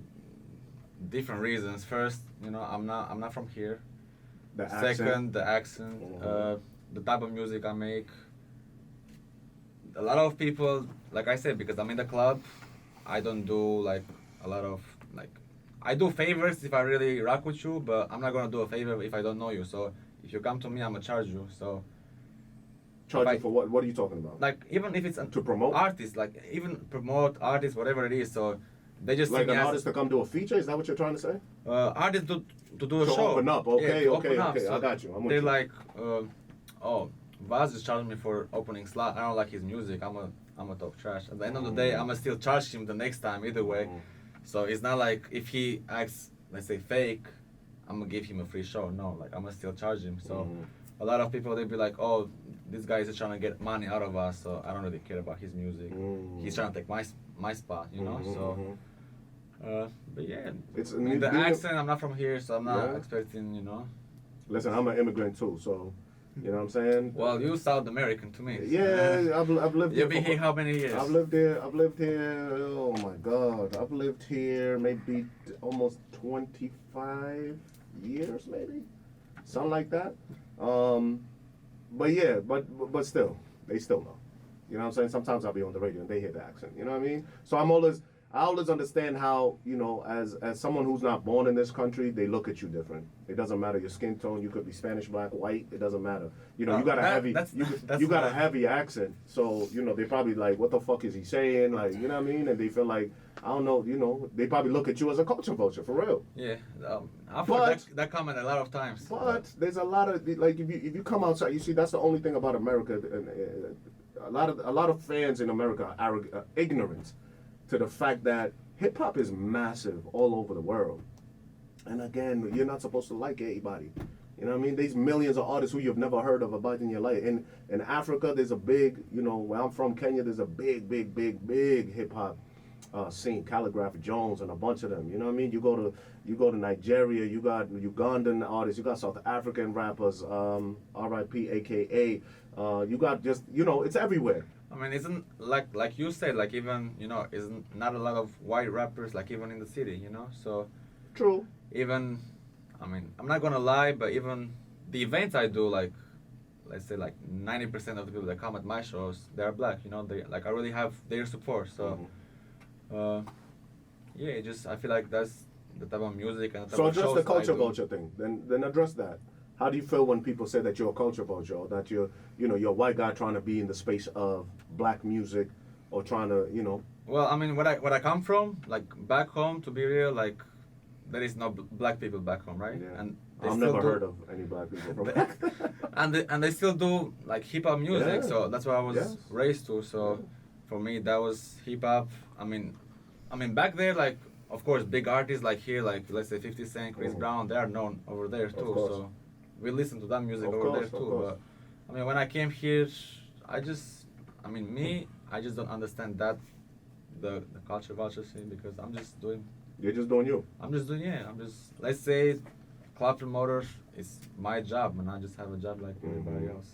[SPEAKER 2] different reasons. First, I'm not from here. Second, the accent, the type of music I make. A lot of people, like I said, because I'm in the club, I don't do like a lot of like. I do favors if I really rock with you, but I'm not gonna do a favor if I don't know you. So if you come to me, I'm gonna charge you. So.
[SPEAKER 1] Charge you for what? What are you talking about?
[SPEAKER 2] Like even if it's
[SPEAKER 1] to promote
[SPEAKER 2] artists, like even promote artists, whatever it is. So they just
[SPEAKER 1] like an artist to come do a feature. Is that what you're trying to say?
[SPEAKER 2] Artists to do a
[SPEAKER 1] to
[SPEAKER 2] show.
[SPEAKER 1] Open up. Okay,
[SPEAKER 2] yeah,
[SPEAKER 1] okay.
[SPEAKER 2] So
[SPEAKER 1] I got you.
[SPEAKER 2] They're like, Vaz is charging me for opening slot. I don't like his music. I'm a talk trash. At the end of the day, I'm gonna still charge him the next time either way. So it's not like if he acts, let's say, fake, I'm gonna give him a free show. No, like I'm gonna still charge him. So a lot of people, they'd be like, oh, this guy is trying to get money out of us, so I don't really care about his music. He's trying to take my spot, So, but yeah,
[SPEAKER 1] it's
[SPEAKER 2] the accent. I'm not from here, so I'm not expecting,
[SPEAKER 1] Listen, I'm an immigrant too, so you know what I'm saying.
[SPEAKER 2] Well, you South American to me.
[SPEAKER 1] Yeah, I've lived here.
[SPEAKER 2] You've been here how many years?
[SPEAKER 1] I've lived here. Oh my God, I've lived here maybe almost 25 years, maybe something like that. But yeah, but still, they still know. You know what I'm saying? Sometimes I'll be on the radio and they hear the accent. You know what I mean? So I always understand how, as someone who's not born in this country, they look at you different. It doesn't matter your skin tone. You could be Spanish, black, white. It doesn't matter. You got a heavy accent. So, they probably like, what the fuck is he saying? Like, you know what I mean? And they feel like, I don't know, they probably look at you as a culture vulture, for real.
[SPEAKER 2] Yeah, I've heard that comment a lot of times.
[SPEAKER 1] But there's a lot of, like, if you come outside, you see, that's the only thing about America. A lot of fans in America are ignorant to the fact that hip-hop is massive all over the world. And again, you're not supposed to like everybody. You know what I mean? There's millions of artists who you've never heard of about in your life. In Africa, there's a big, where I'm from, Kenya, there's a big hip-hop scene. Calligraph Jones and a bunch of them. You know what I mean? You go to Nigeria, you got Ugandan artists, you got South African rappers, R.I.P. AKA. You got just, it's everywhere.
[SPEAKER 2] I mean, isn't like you said, like even isn't not a lot of white rappers, like even in the city, So
[SPEAKER 1] true.
[SPEAKER 2] Even, I mean, I'm not gonna lie, but even the events I do, like let's say like 90% of the people that come at my shows, they're black. They like I really have their support. So, yeah, I feel like that's the type of music and the type
[SPEAKER 1] so
[SPEAKER 2] of shows
[SPEAKER 1] address the culture
[SPEAKER 2] I do.
[SPEAKER 1] vulture thing. Then address that. How do you feel when people say that you're a culture vulture, or that you're a white guy trying to be in the space of black music, or trying to,
[SPEAKER 2] Well, I mean, where I come from, like back home, to be real, like there is no black people back home, right?
[SPEAKER 1] Yeah.
[SPEAKER 2] And
[SPEAKER 1] I've never heard of any black people from back.
[SPEAKER 2] and they still do like hip hop music,
[SPEAKER 1] Yeah.
[SPEAKER 2] so that's what I was
[SPEAKER 1] Yes.
[SPEAKER 2] raised to. So for me, that was hip hop. I mean back there, like of course, big artists like here, like let's say 50 Cent, Chris Brown, they are known over there too. So we listen to that music over there too. But I mean, when I came here, I just don't understand that the culture vulture scene because I'm just doing.
[SPEAKER 1] You're just doing you.
[SPEAKER 2] I'm just doing let's say club promoter is my job and I just have a job like everybody else.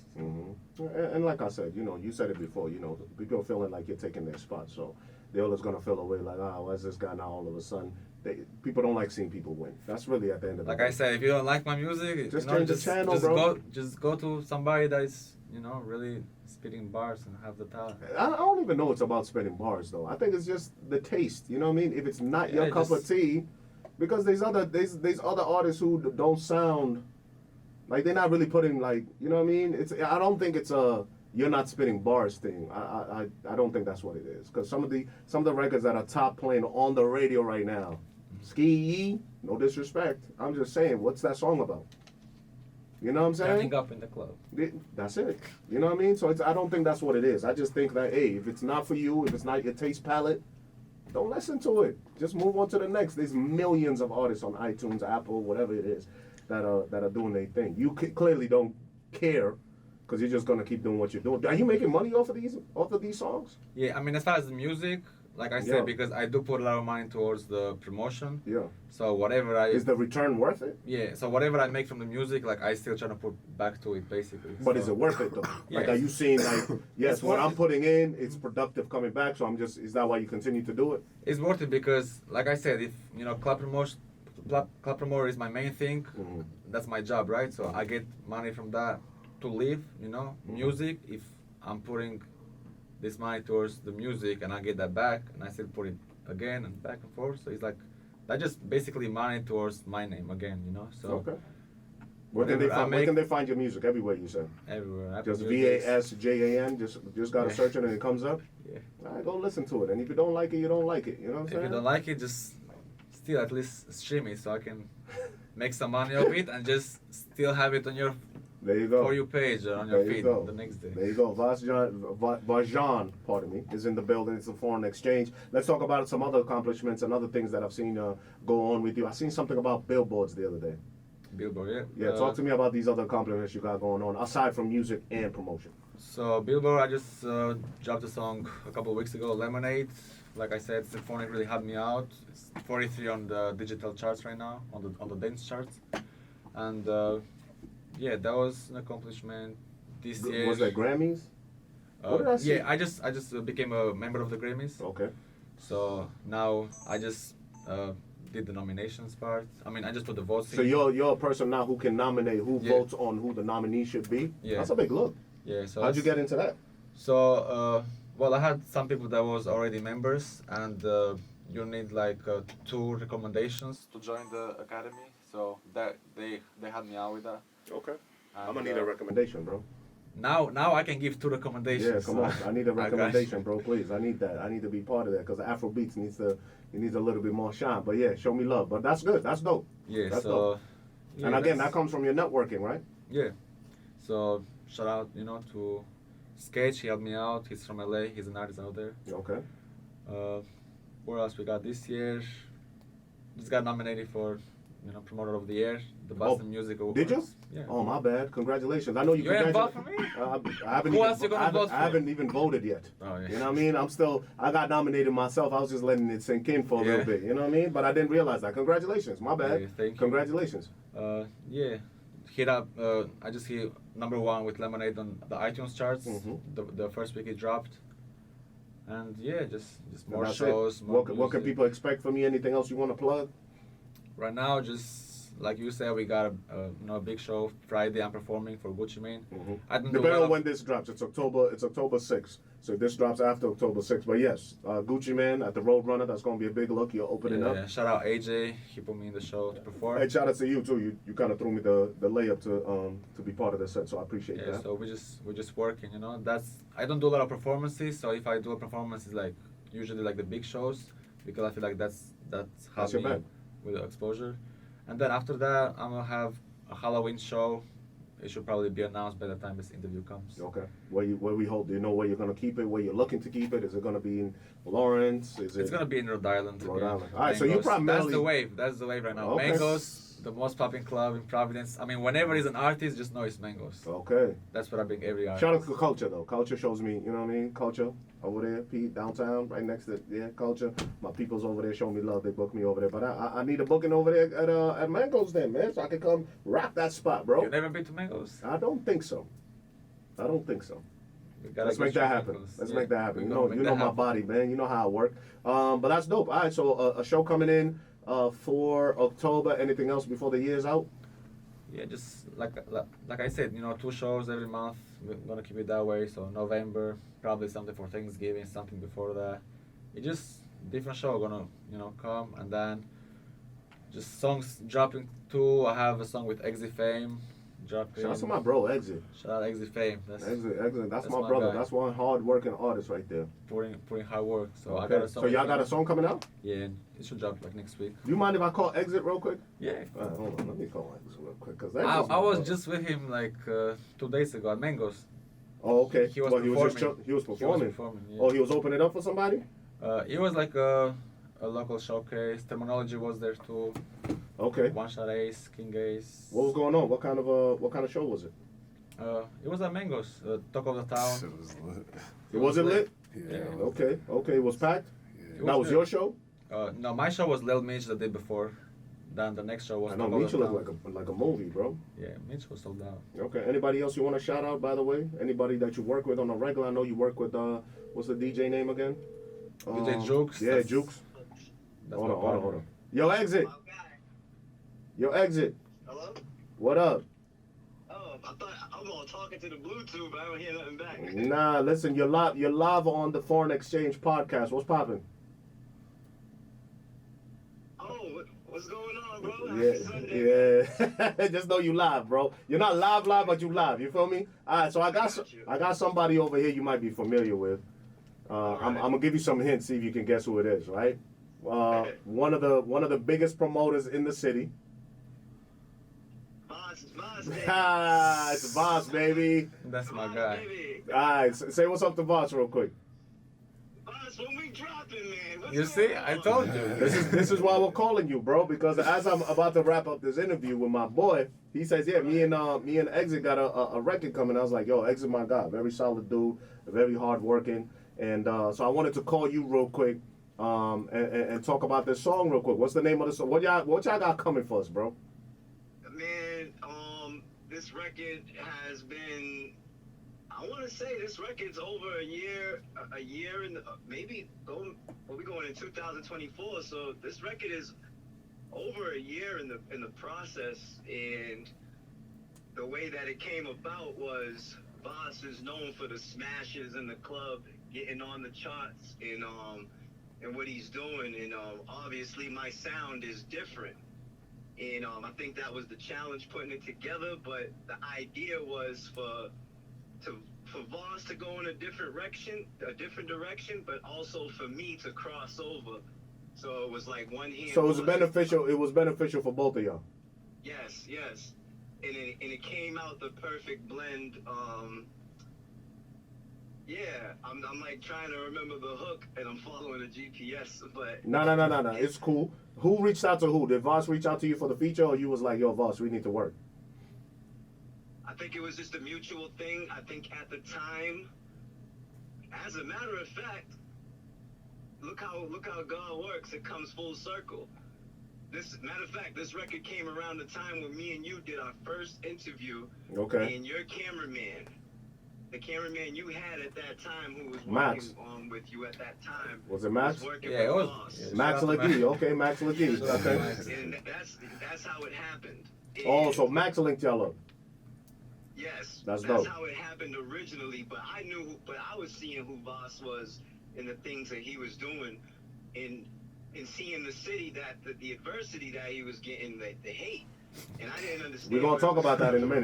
[SPEAKER 1] And like I said, you said it before, people are feeling like you're taking their spot, so they're always going to feel away like, where's this guy now all of a sudden? People don't like seeing people win. That's really at the end of the day.
[SPEAKER 2] Like I said, if you don't like my music,
[SPEAKER 1] just change the channel, bro.
[SPEAKER 2] Just go to somebody that is, really spitting bars and have the talent.
[SPEAKER 1] I don't even know it's about spitting bars though. I think it's just the taste. You know what I mean? If it's not your cup of tea, because there's other artists who don't sound like they're not really putting like, you know what I mean? I don't think it's a you're not spitting bars thing. I don't think that's what it is. Because some of the records that are top playing on the radio right now, Ski, no disrespect. I'm just saying, what's that song about? You know what I'm saying?
[SPEAKER 2] Turning up in the club.
[SPEAKER 1] That's it. You know what I mean? So I don't think that's what it is. I just think that, hey, if it's not for you, if it's not your taste palette, don't listen to it. Just move on to the next. There's millions of artists on iTunes, Apple, whatever it is, that are doing their thing. You clearly don't care because you're just gonna keep doing what you're doing. Are you making money off of these songs?
[SPEAKER 2] Yeah, I mean, as far as the music, like I said, because I do put a lot of money towards the promotion.
[SPEAKER 1] Yeah.
[SPEAKER 2] So whatever is
[SPEAKER 1] the return worth it?
[SPEAKER 2] Yeah. So whatever I make from the music, like I still try to put back to it, basically.
[SPEAKER 1] But is it worth it though?
[SPEAKER 2] Yes.
[SPEAKER 1] Like, are you seeing like, yes, what I'm putting in, it's productive coming back. So is that why you continue to do it?
[SPEAKER 2] It's worth it because, like I said, if club promoter is my main thing, that's my job, right? So I get money from that to live. Music. If I'm putting this money towards the music and I get that back and I still put it again and back and forth, so it's like that just basically money towards my name again, so
[SPEAKER 1] okay. Where can they find your music? Everywhere, you said?
[SPEAKER 2] Everywhere.
[SPEAKER 1] Just VASJAN, just gotta search it and it comes up?
[SPEAKER 2] Yeah.
[SPEAKER 1] Alright, go listen to it, and if you don't like it, you don't like it, you know what I'm saying?
[SPEAKER 2] If you don't like it, just still at least stream it so I can make some money of it and just still have it on your
[SPEAKER 1] there you go.
[SPEAKER 2] For your page or on your feed the next day.
[SPEAKER 1] There you go. Vasjan, pardon me, is in the building. It's a foreign exchange. Let's talk about some other accomplishments and other things that I've seen go on with you. I seen something about billboards the other day.
[SPEAKER 2] Billboard,
[SPEAKER 1] yeah. Yeah, talk to me about these other accomplishments you got going on, aside from music and promotion.
[SPEAKER 2] So Billboard, I just dropped a song a couple of weeks ago, Lemonade. Like I said, Symphonic really helped me out. It's 43 on the digital charts right now, on the dance charts. And yeah, that was an accomplishment this year.
[SPEAKER 1] Was that Grammys? What did I see?
[SPEAKER 2] Yeah, I just became a member of the Grammys.
[SPEAKER 1] Okay.
[SPEAKER 2] So now I just did the nominations part. I mean, I just put the votes in.
[SPEAKER 1] So you're a person now who can nominate, who votes on who the nominee should be? Yeah. That's a big look.
[SPEAKER 2] Yeah. So
[SPEAKER 1] how'd you get into that?
[SPEAKER 2] So, well, I had some people that was already members, and you need like 2 recommendations to join the academy. So that they had me out with that.
[SPEAKER 1] Okay. I'm gonna need a recommendation, bro.
[SPEAKER 2] Now I can give 2 recommendations.
[SPEAKER 1] Yeah, come on. I need a recommendation, bro. Please, I need that. I need to be part of that because Afrobeats needs a little bit more shine. But yeah, show me love. But that's good. That's dope.
[SPEAKER 2] Yeah.
[SPEAKER 1] That's dope. Yeah, and again, that comes from your networking, right?
[SPEAKER 2] Yeah. So shout out, to Sketch. He helped me out. He's from LA. He's an artist out there.
[SPEAKER 1] Okay.
[SPEAKER 2] What else we got this year? Just got nominated for Promoter of the Year, the Boston Music Awards.
[SPEAKER 1] Did you?
[SPEAKER 2] Yeah.
[SPEAKER 1] Oh, my bad. Congratulations. I know you.
[SPEAKER 2] You ain't vote for me?
[SPEAKER 1] I haven't even voted yet.
[SPEAKER 2] Oh, yeah.
[SPEAKER 1] You know what I mean? I got nominated myself. I was just letting it sink in for a little bit. You know what I mean? But I didn't realize that. Congratulations. My bad.
[SPEAKER 2] Yeah, thank you.
[SPEAKER 1] Congratulations.
[SPEAKER 2] Yeah. I just hit #1 with Lemonade on the iTunes charts. The first week it dropped. And yeah, just more shows.
[SPEAKER 1] What can people expect from me? Anything else you want to plug?
[SPEAKER 2] Right now, just like you said, we got a big show Friday. I'm performing for Gucci Mane.
[SPEAKER 1] Depending on when this drops, it's October 6th. So this drops after October 6th. But yes, Gucci Mane at the Roadrunner. That's gonna be a big look. You're opening up.
[SPEAKER 2] Yeah, shout out AJ. He put me in the show to perform.
[SPEAKER 1] Hey, shout out to you too. You kind of threw me the layup to be part of the set. So I appreciate that.
[SPEAKER 2] Yeah, so we're just working. I don't do a lot of performances. So if I do a performance, it's like usually like the big shows because I feel like that's
[SPEAKER 1] That's
[SPEAKER 2] helped
[SPEAKER 1] your
[SPEAKER 2] me
[SPEAKER 1] bet.
[SPEAKER 2] with the exposure. And then after that, I'm gonna have a Halloween show. It should probably be announced by the time this interview comes.
[SPEAKER 1] Okay. Where we hope? Do you know where you're gonna keep it? Where you're looking to keep it? Is it gonna be in Lawrence? Is it?
[SPEAKER 2] It's gonna be in Rhode Island.
[SPEAKER 1] Rhode
[SPEAKER 2] again.
[SPEAKER 1] Island. All right, so you
[SPEAKER 2] Mangoes.
[SPEAKER 1] primarily-
[SPEAKER 2] That's the wave. That's the wave right now.
[SPEAKER 1] Okay.
[SPEAKER 2] Mangoes, the most popping club in Providence. I mean, whenever he's an artist, just know it's Mangoes.
[SPEAKER 1] Okay.
[SPEAKER 2] That's what I bring every artist.
[SPEAKER 1] Shout out to Culture though. Culture shows me, you know what I mean? Culture over there, Pete, downtown, right next to Culture. My people's over there show me love. They book me over there, but I need a booking over there at Mango's then, man, so I can come rock that spot, bro.
[SPEAKER 2] You never been to Mangoes?
[SPEAKER 1] I don't think so.
[SPEAKER 2] We gotta
[SPEAKER 1] Let's
[SPEAKER 2] get
[SPEAKER 1] make
[SPEAKER 2] you
[SPEAKER 1] that happen.
[SPEAKER 2] Mangoes.
[SPEAKER 1] Let's
[SPEAKER 2] Yeah,
[SPEAKER 1] make that happen.
[SPEAKER 2] we
[SPEAKER 1] You
[SPEAKER 2] gonna
[SPEAKER 1] know,
[SPEAKER 2] make
[SPEAKER 1] you
[SPEAKER 2] that
[SPEAKER 1] know my
[SPEAKER 2] happen.
[SPEAKER 1] body, man. You know how I work. But that's dope. All right, so a show coming in for October. Anything else before the year's out?
[SPEAKER 2] Yeah, just like I said, 2 shows every month. We're gonna keep it that way. So November, probably something for Thanksgiving, something before that. It just different show gonna come, and then just songs dropping too. I have a song with Exit Fame dropping.
[SPEAKER 1] Shout out to my bro, Exit.
[SPEAKER 2] Shout out Exit Fame. That's
[SPEAKER 1] Exit. That's my
[SPEAKER 2] my
[SPEAKER 1] brother.
[SPEAKER 2] guy.
[SPEAKER 1] That's one hard working artist right there.
[SPEAKER 2] putting hard work. So I
[SPEAKER 1] Okay.
[SPEAKER 2] got a song.
[SPEAKER 1] So y'all
[SPEAKER 2] with
[SPEAKER 1] got a
[SPEAKER 2] him.
[SPEAKER 1] song coming out?
[SPEAKER 2] Yeah, and it should drop like next week.
[SPEAKER 1] Do you mind if I call Exit real quick?
[SPEAKER 2] Yeah.
[SPEAKER 1] Hold on, let me call Exit real quick because
[SPEAKER 2] I was just with him like 2 days ago at Mango's.
[SPEAKER 1] Oh, okay.
[SPEAKER 2] He was
[SPEAKER 1] Well, he was
[SPEAKER 2] performing.
[SPEAKER 1] he was performing.
[SPEAKER 2] Yeah.
[SPEAKER 1] Oh, he was opening up for somebody.
[SPEAKER 2] It was like a local showcase. Terminology was there too.
[SPEAKER 1] Okay.
[SPEAKER 2] One Shot Ace, King Ace.
[SPEAKER 1] What was going on? What kind of show was it?
[SPEAKER 2] It was at Mango's, Talk of the Town.
[SPEAKER 3] Shit was lit.
[SPEAKER 1] It wasn't lit.
[SPEAKER 3] Yeah.
[SPEAKER 1] Okay. It was packed.
[SPEAKER 3] Yeah.
[SPEAKER 2] It
[SPEAKER 1] That was
[SPEAKER 2] good.
[SPEAKER 1] your show.
[SPEAKER 2] No, my show was Lil Mitch the day before. Then the next show was
[SPEAKER 1] I know
[SPEAKER 2] Talk of the
[SPEAKER 1] Mitchell
[SPEAKER 2] Town.
[SPEAKER 1] looked like a movie, bro.
[SPEAKER 2] Yeah, Mitch was sold out.
[SPEAKER 1] Okay. Anybody else you want to shout out, by the way? Anybody that you work with on a regular? I know you work with what's the DJ name again?
[SPEAKER 2] DJ Jukes.
[SPEAKER 1] Yeah, Jukes.
[SPEAKER 2] That's
[SPEAKER 1] Hold
[SPEAKER 2] my
[SPEAKER 1] on.
[SPEAKER 2] partner.
[SPEAKER 1] Yo, Exit. Yo, Exit.
[SPEAKER 4] Hello?
[SPEAKER 1] What up?
[SPEAKER 4] Oh, I thought I was on talking to the Bluetooth, but I don't hear nothing back.
[SPEAKER 1] Nah, listen, you're live on the Foreign Exchange podcast. What's poppin'?
[SPEAKER 4] Oh, what's going on, bro?
[SPEAKER 1] Yeah,
[SPEAKER 4] Happy Sunday.
[SPEAKER 1] yeah. Just know you live, bro. You're not live, but you live. You feel me? All right, so I got somebody over here you might be familiar with. I'm gonna give you some hints, see if you can guess who it is, right? One of the biggest promoters in the city.
[SPEAKER 4] Voss,
[SPEAKER 1] It's Voss, baby.
[SPEAKER 2] That's my guy.
[SPEAKER 4] Baby.
[SPEAKER 1] All right, say what's up to Voss real quick.
[SPEAKER 4] Voss, when we dropping, man? What's
[SPEAKER 2] You see,
[SPEAKER 4] going
[SPEAKER 2] I
[SPEAKER 4] on?
[SPEAKER 2] told you.
[SPEAKER 1] This is why we're calling you, bro. Because as I'm about to wrap up this interview with my boy, he says, "Yeah, me and Exit got a record coming." I was like, "Yo, Exit, my guy, very solid dude, very hard working." And so I wanted to call you real quick, and talk about this song real quick. What's the name of the song? What y'all got coming for us, bro?
[SPEAKER 4] Man, this record has been. I want to say this record's over a year in maybe going. Well, we're going in 2024, so this record is over a year in the process, and the way that it came about was Voss is known for the smashes in the club, getting on the charts, and what he's doing, and obviously my sound is different. And I think that was the challenge putting it together, but the idea was for Voss to go in a different direction, but also for me to cross over. So it was like one hand.
[SPEAKER 1] So it was beneficial for both of y'all.
[SPEAKER 4] Yes. And it came out the perfect blend. Yeah, I'm like trying to remember the hook, and I'm following the GPS, but
[SPEAKER 1] No. It's cool. Who reached out to who? Did Voss reach out to you for the feature, or you was like, "Yo, Voss, we need to work"?
[SPEAKER 4] I think it was just a mutual thing. I think at the time, as a matter of fact, look how God works. It comes full circle. Matter of fact, this record came around the time when me and you did our first interview.
[SPEAKER 1] Okay.
[SPEAKER 4] And your cameraman, the cameraman you had at that time, who was
[SPEAKER 1] Max.
[SPEAKER 4] working with you at that time,
[SPEAKER 1] Was it Max?
[SPEAKER 4] working
[SPEAKER 2] Yeah, it
[SPEAKER 4] with
[SPEAKER 2] was.
[SPEAKER 4] Voss.
[SPEAKER 2] Yeah.
[SPEAKER 1] Max
[SPEAKER 2] Shout out to
[SPEAKER 1] Legee.
[SPEAKER 2] Max.
[SPEAKER 1] Okay, Max Legee.
[SPEAKER 2] Shout out to
[SPEAKER 1] Okay.
[SPEAKER 2] Max.
[SPEAKER 4] And that's how it happened.
[SPEAKER 1] Oh,
[SPEAKER 4] And-
[SPEAKER 1] so Max linked y'all up.
[SPEAKER 4] Yes,
[SPEAKER 1] That's
[SPEAKER 4] that's
[SPEAKER 1] dope.
[SPEAKER 4] how it happened originally. But I was seeing who Voss was and the things that he was doing, and seeing the city that the adversity that he was getting, the hate, and I didn't understand.
[SPEAKER 1] We're gonna
[SPEAKER 4] where it
[SPEAKER 1] talk
[SPEAKER 4] was
[SPEAKER 1] about that in a
[SPEAKER 4] coming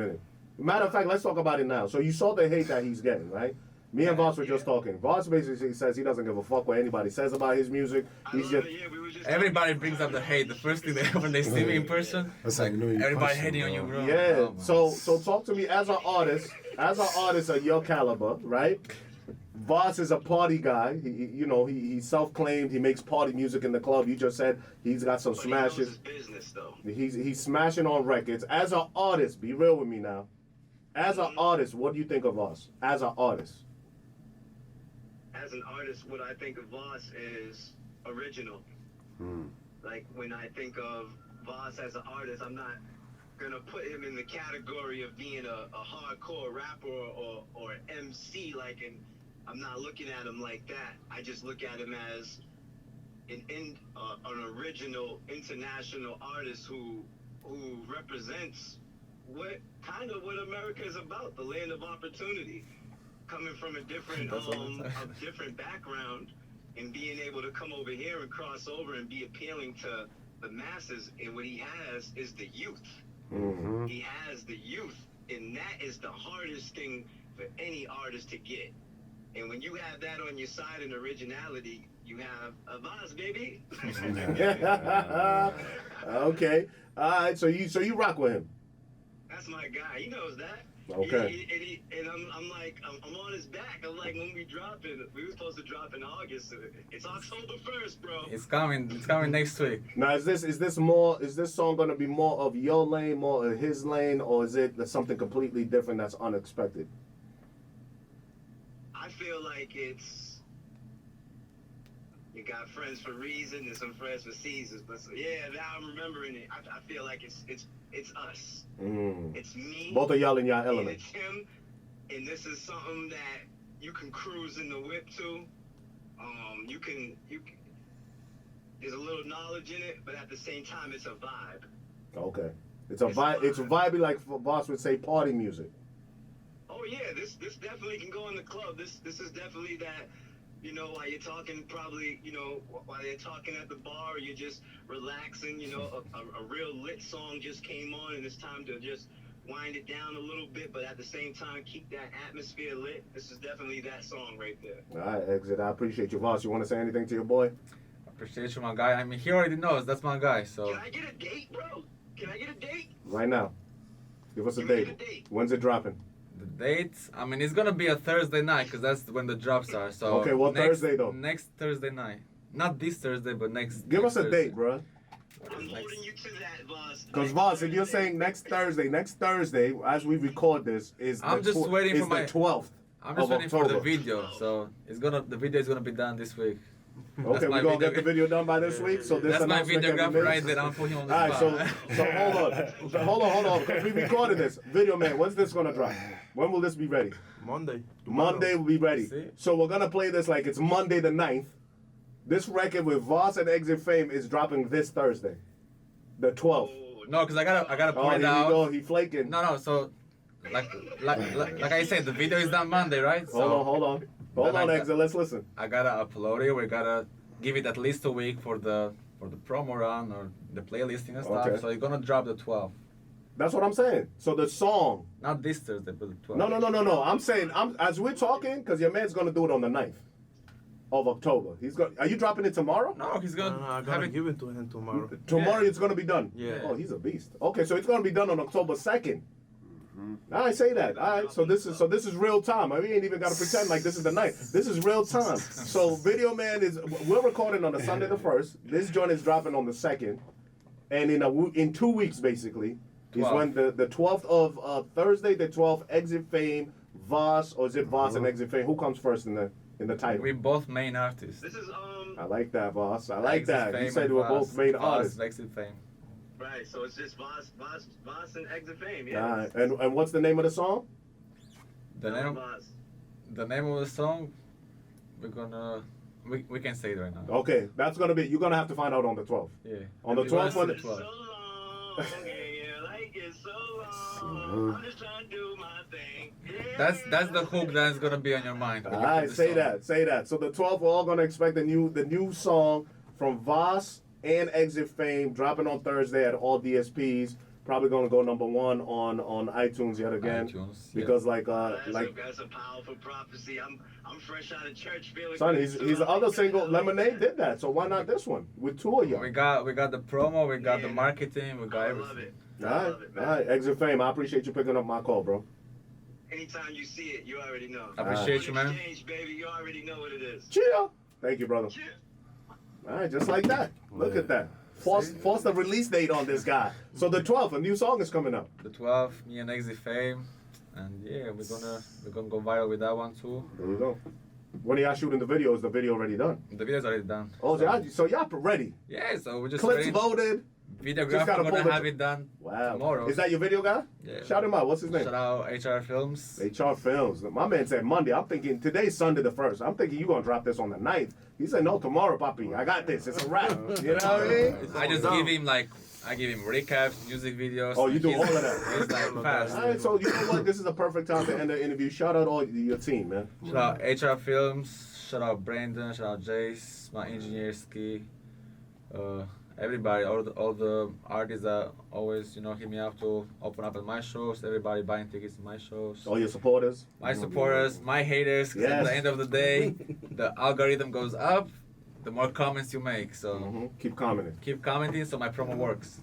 [SPEAKER 1] minute. Matter of fact, let's talk about it now. So you saw the hate that he's getting, right? Me and Voss were just talking. Voss basically says he doesn't give a fuck what anybody says about his music. He's just.
[SPEAKER 2] Everybody brings up the hate. The first thing when they see me in person,
[SPEAKER 3] That's like
[SPEAKER 2] everybody hating on you, bro.
[SPEAKER 1] Yeah.
[SPEAKER 2] Oh,
[SPEAKER 1] so talk to me as an artist of your caliber, right? Voss is a party guy. He's self-claimed. He makes party music in the club. You just said he's got some smashes.
[SPEAKER 4] He knows his business, though.
[SPEAKER 1] He's smashing on records. As an artist, be real with me now. As an artist, what do you think of Voss? As an artist.
[SPEAKER 4] As an artist, what I think of Voss is original. Like, when I think of Voss as an artist, I'm not gonna put him in the category of being a hardcore rapper or MC, and I'm not looking at him like that. I just look at him as an original international artist who represents what America is about, the land of opportunity, coming from a different background and being able to come over here and cross over and be appealing to the masses. And what he has is the youth.
[SPEAKER 1] Mm-hmm.
[SPEAKER 4] He has the youth, and that is the hardest thing for any artist to get. And when you have that on your side in originality, you have a Voss, baby.
[SPEAKER 1] Okay. All right. So you rock with him.
[SPEAKER 4] That's my guy. He knows that.
[SPEAKER 1] Okay.
[SPEAKER 4] And I'm on his back. I'm like, when we were supposed to drop in August. It's October 1st, bro.
[SPEAKER 2] It's coming next week.
[SPEAKER 1] Now, is this song gonna be more of your lane, more of his lane, or is it something completely different that's unexpected?
[SPEAKER 4] I feel like you got friends for reason and some friends for seasons. But now I'm remembering it. I feel like it's us. It's me.
[SPEAKER 1] Both of y'all in your
[SPEAKER 4] and
[SPEAKER 1] element.
[SPEAKER 4] it's him. And this is something that you can cruise in the whip to. You can. There's a little knowledge in it, but at the same time, it's a vibe.
[SPEAKER 1] Okay. It's a vibe. It's a vibe like Voss would say, party music.
[SPEAKER 4] Oh yeah, this definitely can go in the club. This is definitely that, while you're talking, probably, while you're talking at the bar, or you're just relaxing, a real lit song just came on and it's time to just wind it down a little bit, but at the same time keep that atmosphere lit. This is definitely that song right there.
[SPEAKER 1] All right, Exit. I appreciate you, Voss. You want to say anything to your boy?
[SPEAKER 2] Appreciate you, my guy. I mean, he already knows that's my guy. So.
[SPEAKER 4] Can I get a date, bro? Can I get a date?
[SPEAKER 1] Right now. Give us a date. When's it dropping?
[SPEAKER 2] The date, I mean, it's gonna be a Thursday night because that's when the drops are. So
[SPEAKER 1] okay, what Thursday though?
[SPEAKER 2] Next Thursday night, not this Thursday, but next.
[SPEAKER 1] Give us a
[SPEAKER 2] Thursday.
[SPEAKER 1] date, bro.
[SPEAKER 4] I'm holding you to that, Voss.
[SPEAKER 1] Because Voss, if you're saying next Thursday, as we record this is
[SPEAKER 2] I'm just waiting for
[SPEAKER 1] the 12th.
[SPEAKER 2] I'm just waiting for the video, so the video is gonna be done this week.
[SPEAKER 1] Okay, we're gonna get the video done by this week. So this
[SPEAKER 2] that's my videographer right there. I'm putting him on the
[SPEAKER 1] spot.
[SPEAKER 2] spot.
[SPEAKER 1] All right, so hold on, because we recorded this. Video man, when's this gonna drop? When will this be ready?
[SPEAKER 3] Monday.
[SPEAKER 1] Monday will be ready. So we're gonna play this like it's Monday the 9th. This record with Voss and Exit Fame is dropping this Thursday, the 12th.
[SPEAKER 2] No, because I gotta point
[SPEAKER 1] here
[SPEAKER 2] out.
[SPEAKER 1] We go. He flaking.
[SPEAKER 2] No. So, like I said, the video is done Monday, right? So,
[SPEAKER 1] hold on, Exit. Let's listen.
[SPEAKER 2] I gotta upload it. We gotta give it at least a week for the promo run or the playlisting and stuff.
[SPEAKER 1] Okay.
[SPEAKER 2] So it's gonna drop the 12th.
[SPEAKER 1] That's what I'm saying. So the song.
[SPEAKER 2] Not this Thursday, but the 12th.
[SPEAKER 1] No. I'm saying, as we're talking, because your man's gonna do it on the 9th of October. Are you dropping it tomorrow?
[SPEAKER 2] No, he's gonna.
[SPEAKER 3] I'm gonna give it to him tomorrow.
[SPEAKER 1] Tomorrow it's gonna be done.
[SPEAKER 3] Yeah.
[SPEAKER 1] Oh, he's a beast. Okay, so it's gonna be done on October 2nd. I say that. All right. So this is real time. We ain't even got to pretend like this is the night. This is real time. So Video Man we're recording on the Sunday the 1st. This joint is dropping on the 2nd, and in 2 weeks basically is when the 12th of Thursday, the 12th, Exit Fame, Voss, or is it Voss and Exit Fame? Who comes first in the title?
[SPEAKER 2] We both main artists.
[SPEAKER 4] This is
[SPEAKER 1] I like that, Voss. I like
[SPEAKER 2] Exit
[SPEAKER 1] that. You said we're both main artists.
[SPEAKER 2] Exit Fame.
[SPEAKER 4] Right, so it's just Voss and Exit Fame,
[SPEAKER 1] yeah. All right. And what's the name of the song?
[SPEAKER 2] The name of the song, we can say it right now.
[SPEAKER 1] Okay, that's gonna be. You're gonna have to find out on the 12th.
[SPEAKER 2] Yeah.
[SPEAKER 1] On the 12th.
[SPEAKER 4] So long, yeah, like it's so long. I'm just trying to do my thing. Yeah.
[SPEAKER 2] That's the hook that's gonna be on your mind.
[SPEAKER 1] All right, say that. So the 12th, we're all gonna expect the new song from Voss and Exit Fame dropping on Thursday at all DSPs. Probably gonna go number one on iTunes yet again.
[SPEAKER 2] iTunes,
[SPEAKER 1] Because
[SPEAKER 4] that's a powerful prophecy. I'm fresh out of church feeling.
[SPEAKER 1] son, his other single Lemonade did that. So why not this one with two of you?
[SPEAKER 2] We got the promo, we got the marketing, we got everything.
[SPEAKER 1] All right, Exit Fame. I appreciate you picking up my call, bro.
[SPEAKER 4] Anytime you see it, you already know.
[SPEAKER 2] I appreciate you, man.
[SPEAKER 4] Exchange, baby, you already know what it is.
[SPEAKER 1] Chill. Thank you, brother.
[SPEAKER 4] Cheer.
[SPEAKER 1] All right, just like that. Look at that. Force the release date on this guy. So the 12th, a new song is coming up.
[SPEAKER 2] The 12th, me and Exit Fame, and yeah, we're gonna go viral with that one too.
[SPEAKER 1] There we go. When are y'all shooting the video? Is the video already done?
[SPEAKER 2] The video's already done.
[SPEAKER 1] Oh, so y'all ready?
[SPEAKER 2] Yeah, so we're just
[SPEAKER 1] Clips
[SPEAKER 2] ready.
[SPEAKER 1] voted.
[SPEAKER 2] Videographer gonna have it done tomorrow.
[SPEAKER 1] Is that your video guy?
[SPEAKER 2] Yeah.
[SPEAKER 1] Shout him out. What's his name?
[SPEAKER 2] Shout out HR Films.
[SPEAKER 1] HR Films. My man said Monday. I'm thinking today's Sunday the 1st. I'm thinking you're going to drop this on the 9th. He said, no, tomorrow, papi. I got this. It's a wrap. You know what I mean?
[SPEAKER 2] I just give him I give him recaps, music videos.
[SPEAKER 1] Oh, you do all of that.
[SPEAKER 2] He's like fast.
[SPEAKER 1] All right, so you know what? This is a perfect time to end the interview. Shout out all your team, man.
[SPEAKER 2] Shout out HR Films. Shout out Brandon. Shout out Jace. My engineer, Ski. Everybody, all the artists that always, hit me up to open up at my shows. Everybody buying tickets to my shows.
[SPEAKER 1] All your supporters.
[SPEAKER 2] My supporters, my haters. 'Cause at the end of the day, the algorithm goes up, the more comments you make. So
[SPEAKER 1] keep commenting.
[SPEAKER 2] Keep commenting so my promo works.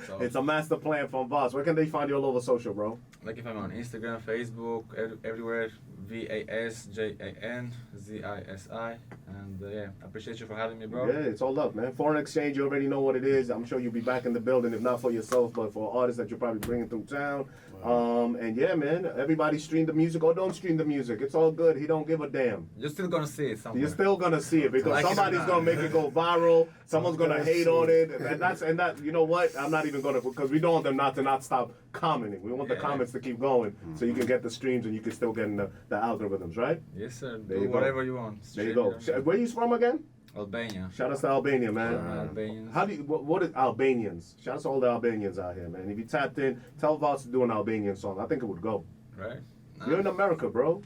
[SPEAKER 2] So,
[SPEAKER 1] it's a master plan from Voss. Where can they find you all over social, bro?
[SPEAKER 2] Like if I'm on Instagram, Facebook, everywhere, VASJANZISI. And yeah, I appreciate you for having me, bro.
[SPEAKER 1] Yeah, it's all up, man. Foreign exchange, you already know what it is. I'm sure you'll be back in the building, if not for yourself, but for artists that you're probably bringing through town. And yeah, man, everybody stream the music or don't stream the music. It's all good. He don't give a damn.
[SPEAKER 2] You're still gonna see it somewhere.
[SPEAKER 1] You're still gonna see it because somebody's gonna make it go viral. Someone's gonna hate on it, and that. You know what? I'm not even gonna, because we don't want them to not stop commenting. We want the comments to keep going, so you can get the streams and you can still get in the algorithms, right?
[SPEAKER 2] Yes, sir.
[SPEAKER 1] There
[SPEAKER 2] Do
[SPEAKER 1] you
[SPEAKER 2] whatever you want.
[SPEAKER 1] There you go. Where you from again?
[SPEAKER 2] Albania.
[SPEAKER 1] Shout out to Albania, man.
[SPEAKER 2] Albanians.
[SPEAKER 1] How do you, what is Albanians? Shout out to all the Albanians out here, man. If you tapped in, tell Voss to do an Albanian song. I think it would go.
[SPEAKER 2] Right.
[SPEAKER 1] You're in America, bro.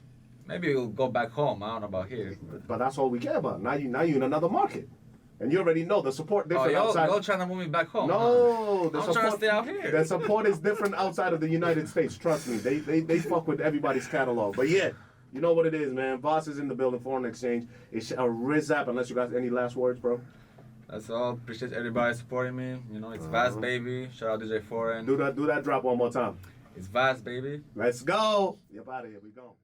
[SPEAKER 2] Maybe we'll go back home. I don't know about here.
[SPEAKER 1] But that's all we care about. Now you in another market. And you already know the support different outside.
[SPEAKER 2] Y'all trying to move me back home?
[SPEAKER 1] No,
[SPEAKER 2] I'm trying to stay out here.
[SPEAKER 1] The support is different outside of the United States. Trust me, they fuck with everybody's catalog. But yeah, you know what it is, man. Voss is in the building. Foreign exchange. It's a Rizap. Unless you guys any last words, bro.
[SPEAKER 2] That's all. Appreciate everybody supporting me. It's Vaz baby. Shout out DJ Foreign.
[SPEAKER 1] Do that drop one more time.
[SPEAKER 2] It's Vaz baby.
[SPEAKER 1] Let's go. You're out of here. We gone.